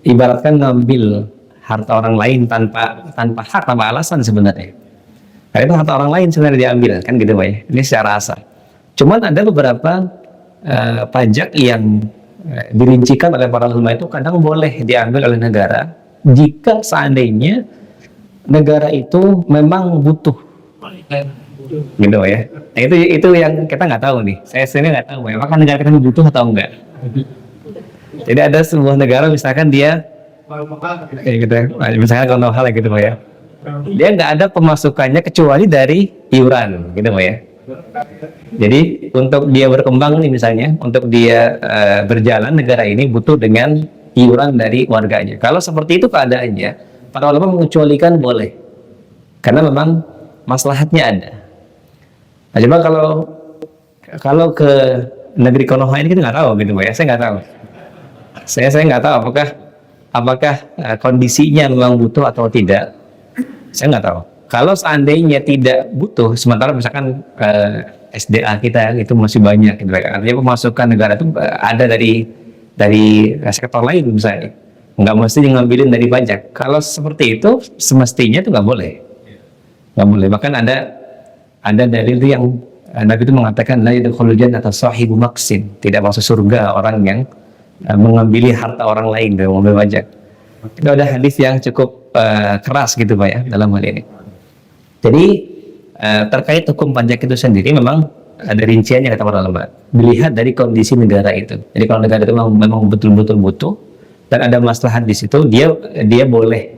ibaratkan ngambil harta orang lain tanpa hak, tanpa alasan sebenarnya. Karena itu harta orang lain sebenarnya diambil, kan gitu Pak ya. Ini secara asal. Cuman ada beberapa pajak yang dirincikan oleh para ulama itu kadang boleh diambil oleh negara jika seandainya negara itu memang butuh gitu ya. Nah, itu yang kita nggak tahu nih. Saya sendiri nggak tahu ya, apakah negara kita butuh atau enggak. Jadi ada sebuah negara misalkan dia kayak gitu ya, misalkan contoh hal gitu Pak ya, dia nggak ada pemasukannya kecuali dari iuran gitu Pak ya. Jadi untuk dia berkembang nih misalnya, untuk dia berjalan negara ini butuh dengan iuran dari warganya. Kalau seperti itu keadaannya, para ulama mengecualikan boleh, karena memang maslahatnya ada. Nah, coba kalau ke negeri Konoha ini kita nggak tahu gitu Pak ya, saya nggak tahu. Saya nggak tahu apakah kondisinya memang butuh atau tidak. Saya nggak tahu. Kalau seandainya tidak butuh, sementara misalkan SDA kita itu masih banyak, gitu, artinya pemasukan negara itu ada dari sektor lain misalnya, nggak mesti ngambilin dari pajak. Kalau seperti itu, semestinya itu nggak boleh. Bahkan ada dalil yang Nabi itu mengatakan la yadkhulul jannata sahibu maksin, tidak masuk surga orang yang mengambil harta orang lain dan mengambil pajak. Itu ada hadis yang cukup keras gitu Pak ya dalam hal ini. Jadi terkait hukum pajak itu sendiri memang ada rinciannya kata para ulama. Dilihat dari kondisi negara itu. Jadi kalau negara itu memang betul-betul butuh dan ada maslahat di situ, dia boleh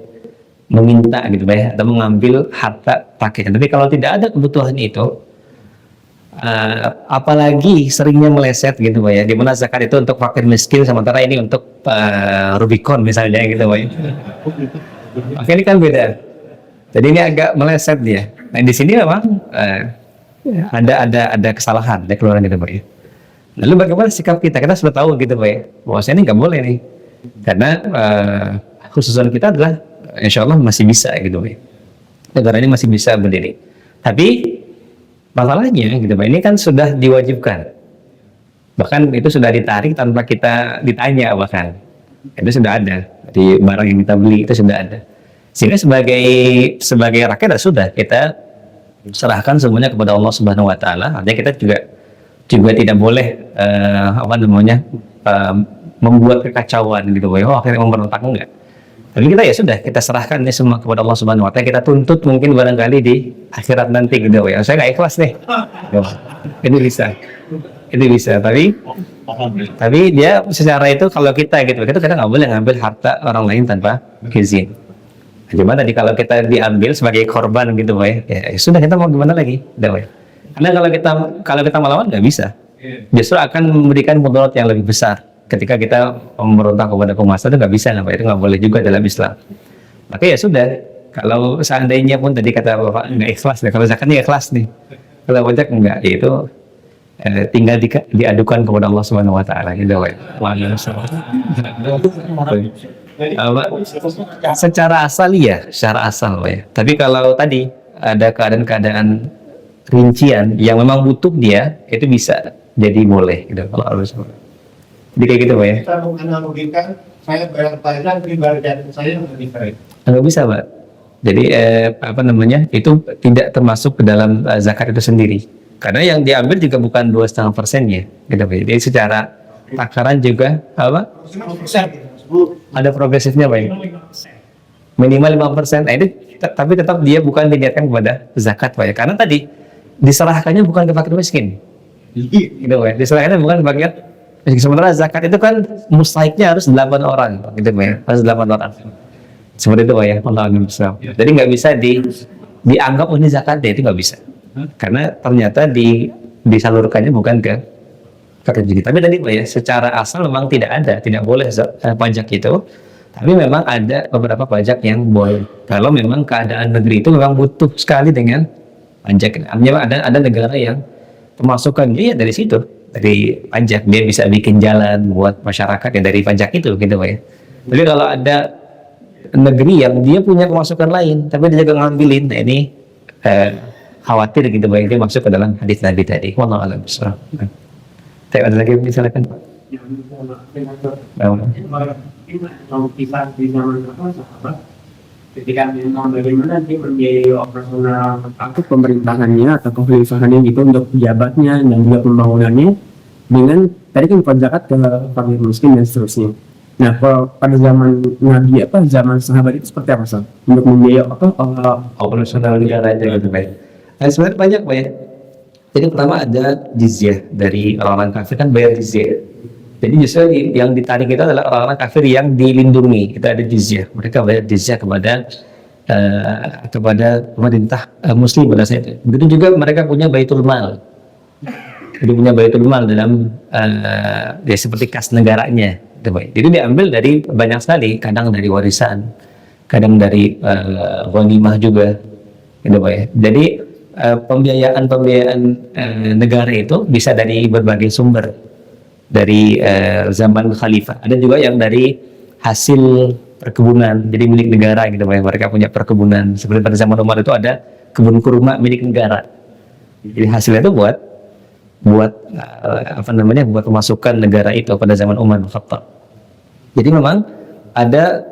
meminta gitu Pak ya, atau mengambil harta rakyat. Tapi kalau tidak ada kebutuhan itu, apalagi seringnya meleset gitu Pak ya, di mana zakat itu untuk fakir miskin, sementara ini untuk Rubicon misalnya gitu Pak ya. Oke, ini kan beda. Jadi ini agak meleset dia. Nah di sini memang ada kesalahan, ada keluaran gitu Pak ya. Lalu bagaimana sikap kita? Kita sudah tahu gitu Pak ya, bahwasanya ini nggak boleh nih, karena khususan kita adalah insya Allah masih bisa gitu Pak ya. Negara ini masih bisa berdiri. Tapi masalahnya gitu Pak, ini kan sudah diwajibkan. Bahkan itu sudah ditarik tanpa kita ditanya bahkan. Itu sudah ada di barang yang kita beli, itu sudah ada. Sehingga sebagai rakyat sudah kita serahkan semuanya kepada Allah Subhanahu wa taala. Artinya kita juga tidak boleh membuat kekacauan gitu Pak. Oh, akhirnya memberontak enggak. Tapi kita ya sudah, kita serahkan ini semua kepada Allah Subhanahu wa taala. Kita tuntut mungkin barangkali di akhirat nanti gitu ya. Saya nggak ikhlas nih. Ini bisa. Tapi dia secara itu kalau kita nggak boleh ngambil harta orang lain tanpa izin. Cuma tadi kalau kita diambil sebagai korban gitu Pak ya sudah, kita mau gimana lagi, Pak ya. Karena kalau kita melawan nggak bisa, justru akan memberikan mudarat yang lebih besar. Ketika kita memberontak kepada penguasa itu nggak bisa, Pak, itu nggak boleh juga dalam Islam. Maka ya sudah, kalau seandainya pun tadi kata Bapak nggak ikhlas, kalau zakatnya ikhlas nih, kalau pajak enggak, itu tinggal diadukan kepada Allah Subhanahu wa taala gitu Pak. Secara asal Pak ya. Tapi kalau tadi ada keadaan-keadaan rincian yang memang butuh dia, itu bisa jadi boleh gitu kalau harus. Jadi kayak gitu Pak ya. Kita menganalogikan saya bayar pajak di bagian saya lebih baik. Nggak bisa Pak. Jadi itu tidak termasuk ke dalam zakat itu sendiri. Karena yang diambil juga bukan 2,5%-nya gitu Pak. Jadi secara takaran juga ada progresifnya Pak ya. Minimal 5%. Nah, itu tapi tetap dia bukan diniatkan kepada zakat Pak ya. Karena tadi diserahkannya bukan ke fakir miskin. Gitu Pak ya. Diserahkannya bukan ke fakir miskin. Sementara zakat itu kan mustahiknya harus 8 orang gitu Pak ya. Harus 8 orang. Seperti itu Pak ya. Jadi nggak bisa dianggap ini zakat deh, itu nggak bisa. Karena ternyata disalurkannya bukan ke fakir miskin. Tapi tadi Pak ya, secara asal memang tidak boleh pajak itu. Tapi memang ada beberapa pajak yang boleh. Kalau memang keadaan negeri itu memang butuh sekali dengan pajak. Artinya ada negara yang pemasukan dia dari situ, dari pajak. Dia bisa bikin jalan buat masyarakat yang dari pajak itu gitu Pak ya. Tapi kalau ada negeri yang dia punya pemasukan lain, tapi dia juga ngambilin, nah ini khawatir gitu Pak, dia masuk ke dalam hadis Nabi tadi. Wallahu a'lam bishawab. Ada lagi misalkan kalau kita di zaman sahabat, ketika memang bagaimana dia membiayai operasional atau pemerintahannya atau kekhalifahannya gitu untuk pejabatnya dan juga pembangunannya dengan tadi kan zakat ke fakir miskin dan seterusnya. Nah, kalau pada zaman Nabi zaman sahabat itu seperti apa Sal? Untuk membiayai operasional negara aja gitu Pak. Nah, sebenarnya banyak Pak ya. Jadi pertama ada jizyah dari orang-orang kafir kan bayar jizyah. Jadi justru yang ditarik itu adalah orang-orang kafir yang dilindungi. Kita ada jizyah. Mereka bayar jizyah kepada pemerintah Muslim pada saat itu. Begitu juga mereka punya baitul mal. Jadi punya baitul mal dalam ya seperti kas negaranya. Gitu, Pak. Jadi diambil dari banyak sekali. Kadang dari warisan, kadang dari ghanimah juga. Gitu, Pak ya. Jadi pembiayaan negara itu bisa dari berbagai sumber, dari zaman khalifah. Ada juga yang dari hasil perkebunan, jadi milik negara gitu, mereka punya perkebunan. Seperti pada zaman Umar itu ada kebun kurma milik negara. Jadi hasilnya itu buat buat pemasukan negara itu pada zaman Umar bin Khattab. Jadi memang ada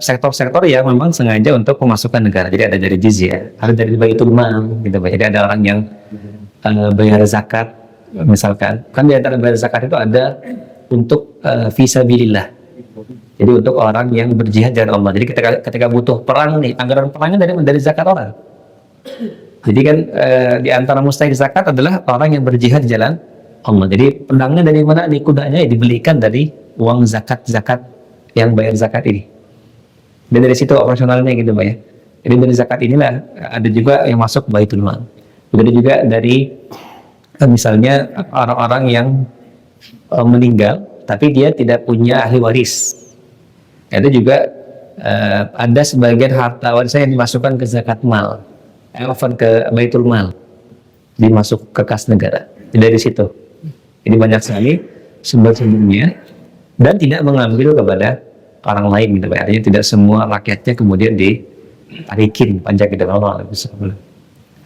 sektor-sektor yang memang sengaja untuk pemasukan negara. Jadi ada dari jizyah, ada dari baitul mal, gitu. Jadi ada orang yang bayar zakat, misalkan. Kan di antara bayar zakat itu ada untuk fisabilillah. Jadi untuk orang yang berjihad jalan Allah. Jadi ketika butuh perang nih, anggaran perangnya dari zakat orang. Jadi kan di antara mustahik zakat adalah orang yang berjihad di jalan Allah. Jadi pedangnya dari mana? Di kudanya dibelikan dari uang zakat yang bayar zakat ini. Dan dari situ operasionalnya gitu, Pak ya. Jadi dari zakat inilah ada juga yang masuk baitul mal. Begitu juga dari misalnya orang-orang yang meninggal tapi dia tidak punya ahli waris. Itu juga ada sebagian harta warisnya yang dimasukkan ke zakat mal, ke baitul mal, dimasuk ke kas negara. Jadi dari situ. Jadi banyak sekali sumber-sumbernya dan tidak mengambil kepada orang lain gitu, Pak. Artinya tidak semua rakyatnya kemudian ditarikin pajak gitu. Allah bisa.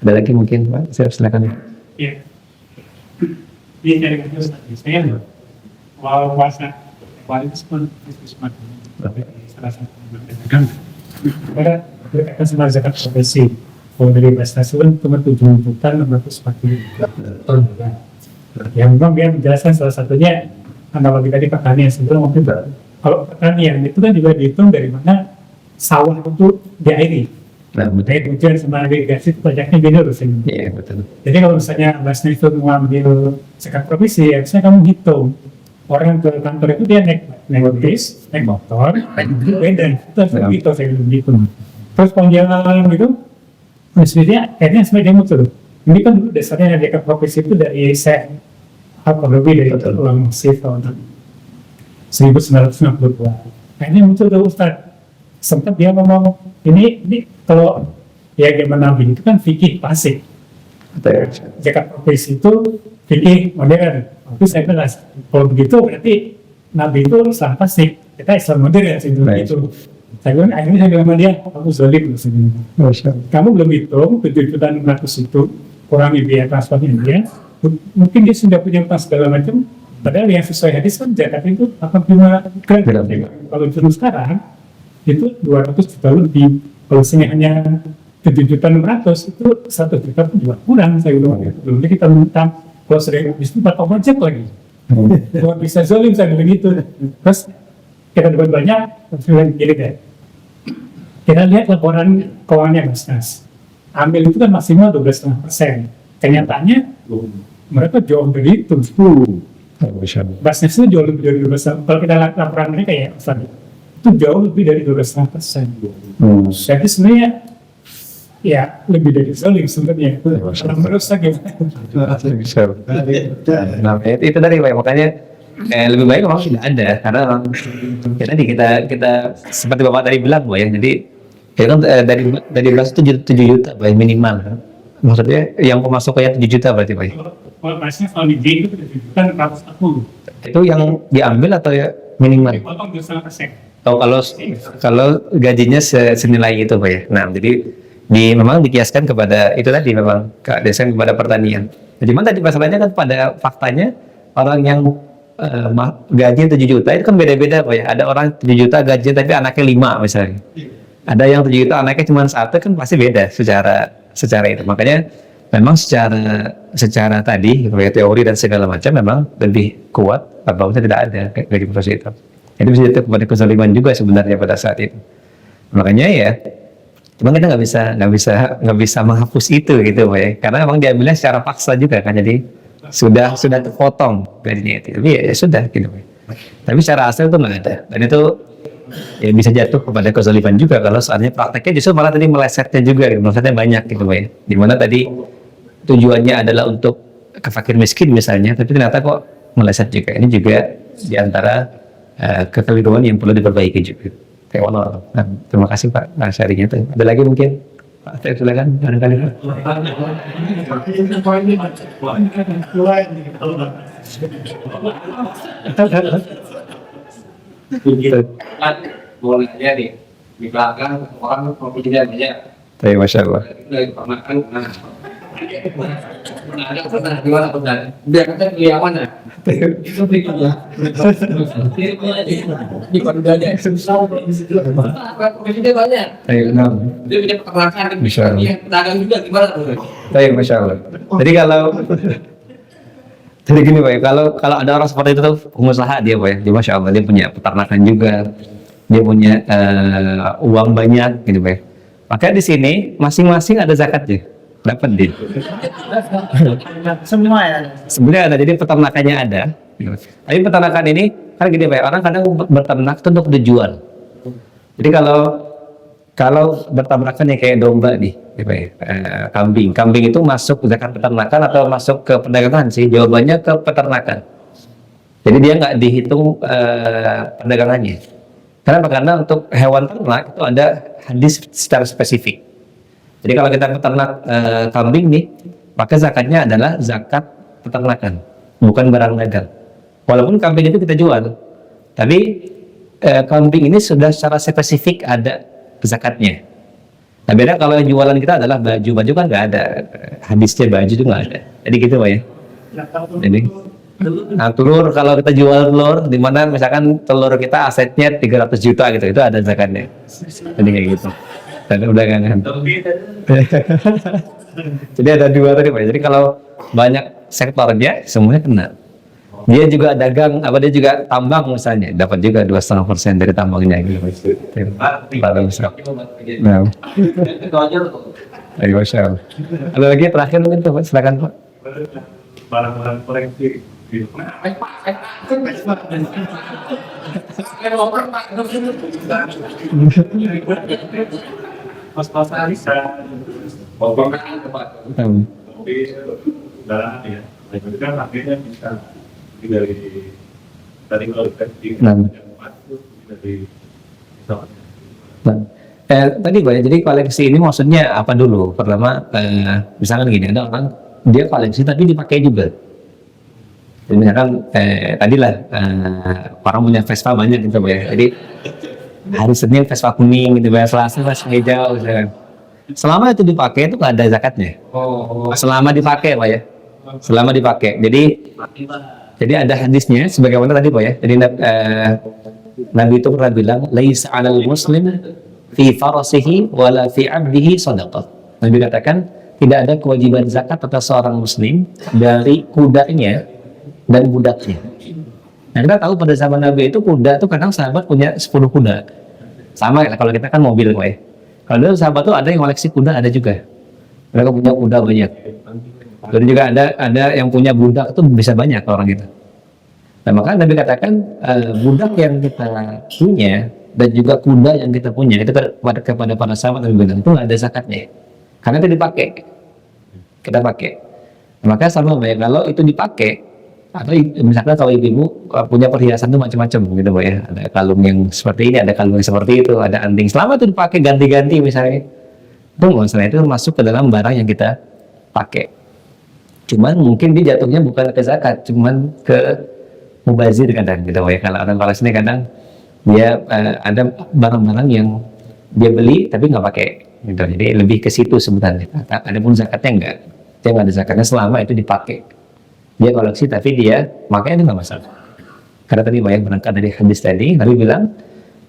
Ada lagi mungkin, Pak? Silakan. Iya. Ini dari Ustaz. Saya awal puasa kemarin salah satu agama. Kita berkaitan sama zakat profesi. Kalau dari bahasa Sun cuma 7.640.000 per bulan. Ya memang dia menjelaskan salah satunya analogi tadi pertanian sebelum waktu itu. Kalau pertanian itu kan juga dihitung dari mana sawah itu diairi. Nah, betul. Air hujan sama irigasi itu pajaknya beda loh. Iya, betul. Jadi kalau misalnya Basna itu mengambil zakat provisi, ya misalnya kamu hitung orang ke kantor itu dia naik bis, naik motor, itu beda. Itu harus gitu saya belum gitu. Terus kalau dia gitu, maksudnya akhirnya sebenarnya dia muncul. Ini kan dulu dasarnya zakat provisi itu dari saya lebih dari uang masif tahun 1992. Nah ini muncul tuh Ustaz. Sempat dia ngomong ini kalau ya gimana Nabi itu kan fikih klasik. Zakat profesi itu fikih modern. Itu saya bilang kalau begitu berarti Nabi itu Islam klasik, kita Islam modern sih itu. Saya bilang akhirnya saya bilang sama dia, kamu zalim loh. Kamu belum hitung 7.600.000 itu kurangi biaya transportnya dia. Mungkin dia sudah punya utang segala macam. Padahal yang sesuai hadis kan zakat itu 85 gram. Kalau terus sekarang itu 200 juta lebih. Kalau misalnya hanya 7.600.000 itu 100 juta pun juga kurang. Saya bilang belum kita minta kalau sering habis itu 4 pajak lagi. Kalau bisa zolim saya bilang gitu. Terus kita dapat banyak. Terus gini deh. Kita lihat laporan keuangannya Basnas. Ambil itu kan maksimal 12,5%. Kenyataannya mereka jauh dari itu. Basnas itu jauh lebih dari 12%. Kalau kita lihat laporan mereka ya, itu jauh lebih dari 12,5%. Jadi sebenarnya ya lebih dari zolim sebenarnya. Kalau menurut saya gimana? Nah, itu tadi Pak, makanya lebih baik memang tidak ada karena memang ya tadi kita seperti Bapak tadi bilang Pak ya, jadi ya kan dari beras itu 7 juta Pak minimal kan. Maksudnya yang pemasukannya 7 juta berarti Pak. Kalau masnya kalau di J itu 7.440.000. Itu yang diambil atau ya minimal? Dipotong 2,5%. Kalau gajinya senilai itu Pak ya. Nah, jadi memang dikiaskan kepada itu tadi memang kebiasaan kepada pertanian. Jadi tadi masalahnya kan pada faktanya orang yang gajinya 7 juta itu kan beda-beda Pak ya. Ada orang 7 juta gajinya tapi anaknya 5 misalnya. Ada yang 7 juta anaknya cuma 1 kan pasti beda secara itu. Makanya memang secara tadi teori dan segala macam memang lebih kuat bahwa tidak ada gaji profesi itu. Itu bisa jatuh kepada kezaliman juga sebenarnya pada saat itu. Makanya ya Cuma kita nggak bisa menghapus itu gitu Pak ya. Karena memang diambilnya secara paksa juga kan, jadi sudah terpotong gajinya itu. Tapi ya sudah gitu Pak. Tapi secara asal itu nggak ada. Dan itu ya bisa jatuh kepada kezaliman juga kalau soalnya prakteknya justru malah tadi melesetnya juga, gitu. Melesetnya banyak gitu Pak ya. Dimana tadi tujuannya adalah untuk ke fakir miskin misalnya, tapi ternyata kok meleset juga. Ini juga diantara kekeliruan yang perlu diperbaiki juga. Kayak Allah. Nah, terima kasih Pak sharingnya tuh. Ada lagi mungkin Pak Teh, silakan barangkali Pak. Boleh aja nih di belakang orang kopinya banyak. Tapi Masya Allah. Dari makan ada gimana biar kita yang mana itu berikutnya di udah ada kopinya banyak Ayo, nah. dia punya peternakan Bisa. dia pedagang juga gimana Baik, Masya Allah. Jadi gini Pak, ya, kalau ada orang seperti itu tuh pengusaha dia Pak ya, dia Masya Allah, dia punya peternakan juga, dia punya uang banyak gitu Pak ya. Makanya di sini masing-masing ada zakatnya, dapat dia. semua ya Sebenarnya ada, jadi peternakannya ada. Tapi peternakan ini kan gini Pak ya, orang kadang berternak itu untuk dijual. Jadi kalau bertabrakan ya kayak domba nih, gitu ya, kambing itu masuk zakat peternakan atau masuk ke perdagangan sih? Jawabannya ke peternakan. Jadi dia nggak dihitung perdagangannya. Karena untuk hewan ternak itu ada hadis secara spesifik. Jadi kalau kita peternak kambing nih, maka zakatnya adalah zakat peternakan, bukan barang dagang. Walaupun kambing itu kita jual, tapi kambing ini sudah secara spesifik ada zakatnya. Nah beda kalau yang jualan kita adalah baju kan nggak ada hadisnya, baju itu nggak ada. Jadi gitu Pak ya. Jadi nah telur, kalau kita jual telur, di mana misalkan telur kita asetnya 300 juta gitu, itu ada zakatnya. Jadi kayak gitu. Dan udah kan. Jadi ada dua tadi Pak. Jadi kalau banyak sektornya semuanya kena. Dia juga dagang, dia juga tambang misalnya, dapat juga 2,5% dari tambangnya gitu. Nah. Ayo, Masya Allah. Ada lagi terakhir mungkin tuh Pak, silakan Pak. Barang-barang koleksi. Mas Alisa. Tapi darah ya. Itu kan akhirnya bisa dari koleksi dari tadi Pak ya, jadi koleksi ini maksudnya apa dulu? Pertama, misalkan gini, ada orang dia koleksi tapi dipakai juga. Jadi misalkan tadilah orang punya Vespa banyak gitu Pak ya. Jadi hari Senin Vespa kuning gitu Pak, Selasa Vespa hijau misalkan. Selama itu dipakai itu nggak ada zakatnya. Selama dipakai Pak ya. Selama dipakai. Jadi ada hadisnya sebagaimana tadi Pak ya. Jadi Nabi itu pernah bilang, laisa 'alal muslim fi farasihi wala fi 'abdihi shadaqah. Nabi katakan tidak ada kewajiban zakat atas seorang muslim dari kudanya dan budaknya. Nah, kita tahu pada zaman Nabi itu kuda itu kadang sahabat punya 10 kuda. Sama kalau kita kan mobil Pak ya. Kalau dulu sahabat tuh ada yang koleksi kuda, ada juga. Mereka punya kuda banyak. Dan juga ada yang punya budak itu bisa banyak orang itu. Nah, maka Nabi katakan budak yang kita punya dan juga kuda yang kita punya itu kepada para sahabat Nabi bilang itu nggak ada zakatnya. Karena itu dipakai. Kita pakai. Nah, maka sama Pak, kalau itu dipakai atau misalkan kalau ibu punya perhiasan itu macam-macam gitu Pak ya, ada kalung yang seperti ini, ada kalung yang seperti itu, ada anting, selama itu dipakai ganti-ganti misalnya, itu masalah itu masuk ke dalam barang yang kita pakai. Cuman mungkin dia jatuhnya bukan ke zakat, cuman ke mubazir kadang gitu Pak ya. Kalau orang koleksi ini kadang dia ada barang-barang yang dia beli tapi nggak pakai gitu. Jadi lebih ke situ sebenarnya. Ada pun zakatnya enggak, dia nggak ada zakatnya selama itu dipakai. Dia koleksi tapi dia makanya itu nggak masalah. Karena tadi banyak berangkat dari hadis tadi, Nabi bilang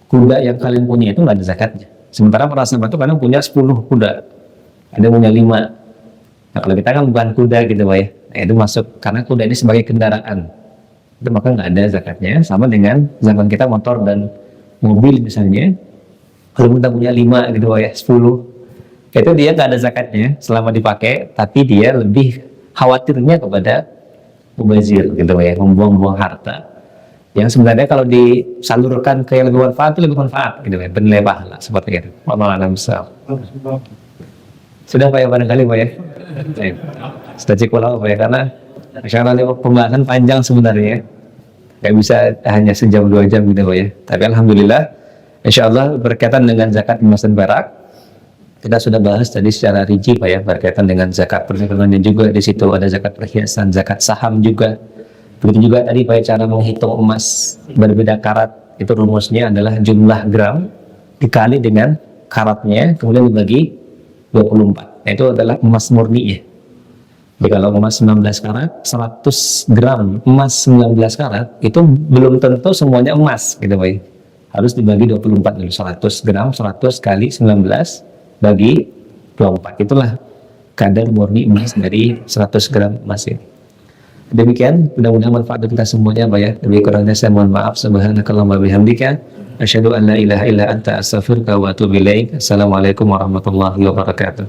kuda yang kalian punya itu nggak ada zakatnya. Sementara para sahabat itu kadang punya 10 kuda, ada punya 5. Nah, kalau kita kan bukan kuda gitu Pak ya, nah, itu masuk karena kuda ini sebagai kendaraan, itu maka nggak ada zakatnya. Sama dengan zaman kita motor dan mobil misalnya, kalau kita punya 5 gitu Pak ya, 10, Itu dia nggak ada zakatnya selama dipakai, tapi dia lebih khawatirnya kepada mubazir gitu ya, membuang-buang harta. Yang sebenarnya kalau disalurkan ke yang lebih manfaat itu lebih manfaat gitu ya, bernilai pahala seperti itu. Wallahu a'lam bishawab. Sudah Pak ya barangkali Pak ya. Baik. Sudah cukup lama Pak ya, karena insya Allah ini pembahasan panjang sebenarnya. Nggak bisa hanya sejam 2 jam gitu Pak ya. Tapi alhamdulillah, insya Allah berkaitan dengan zakat emas dan perak, kita sudah bahas tadi secara rinci Pak ya, berkaitan dengan zakat perdagangan dan juga di situ ada zakat perhiasan, zakat saham juga. Begitu juga tadi Pak ya, cara menghitung emas berbeda karat, itu rumusnya adalah jumlah gram dikali dengan karatnya, kemudian dibagi 24. Nah, itu adalah emas murni ya. Jadi kalau emas 19 karat, 100 gram emas 19 karat itu belum tentu semuanya emas gitu Pak ya. Harus dibagi 24 dulu, 100 gram, 100 kali 19 bagi 24, itulah kadar murni emas dari 100 gram emas ini. Demikian, mudah-mudahan manfaat untuk kita semuanya Pak ya. Lebih kurangnya saya mohon maaf. Subhanakallahumma bihamdika asyhadu an la ilaha illa anta astaghfiruka wa atubu ilaik. Assalamualaikum warahmatullahi wabarakatuh.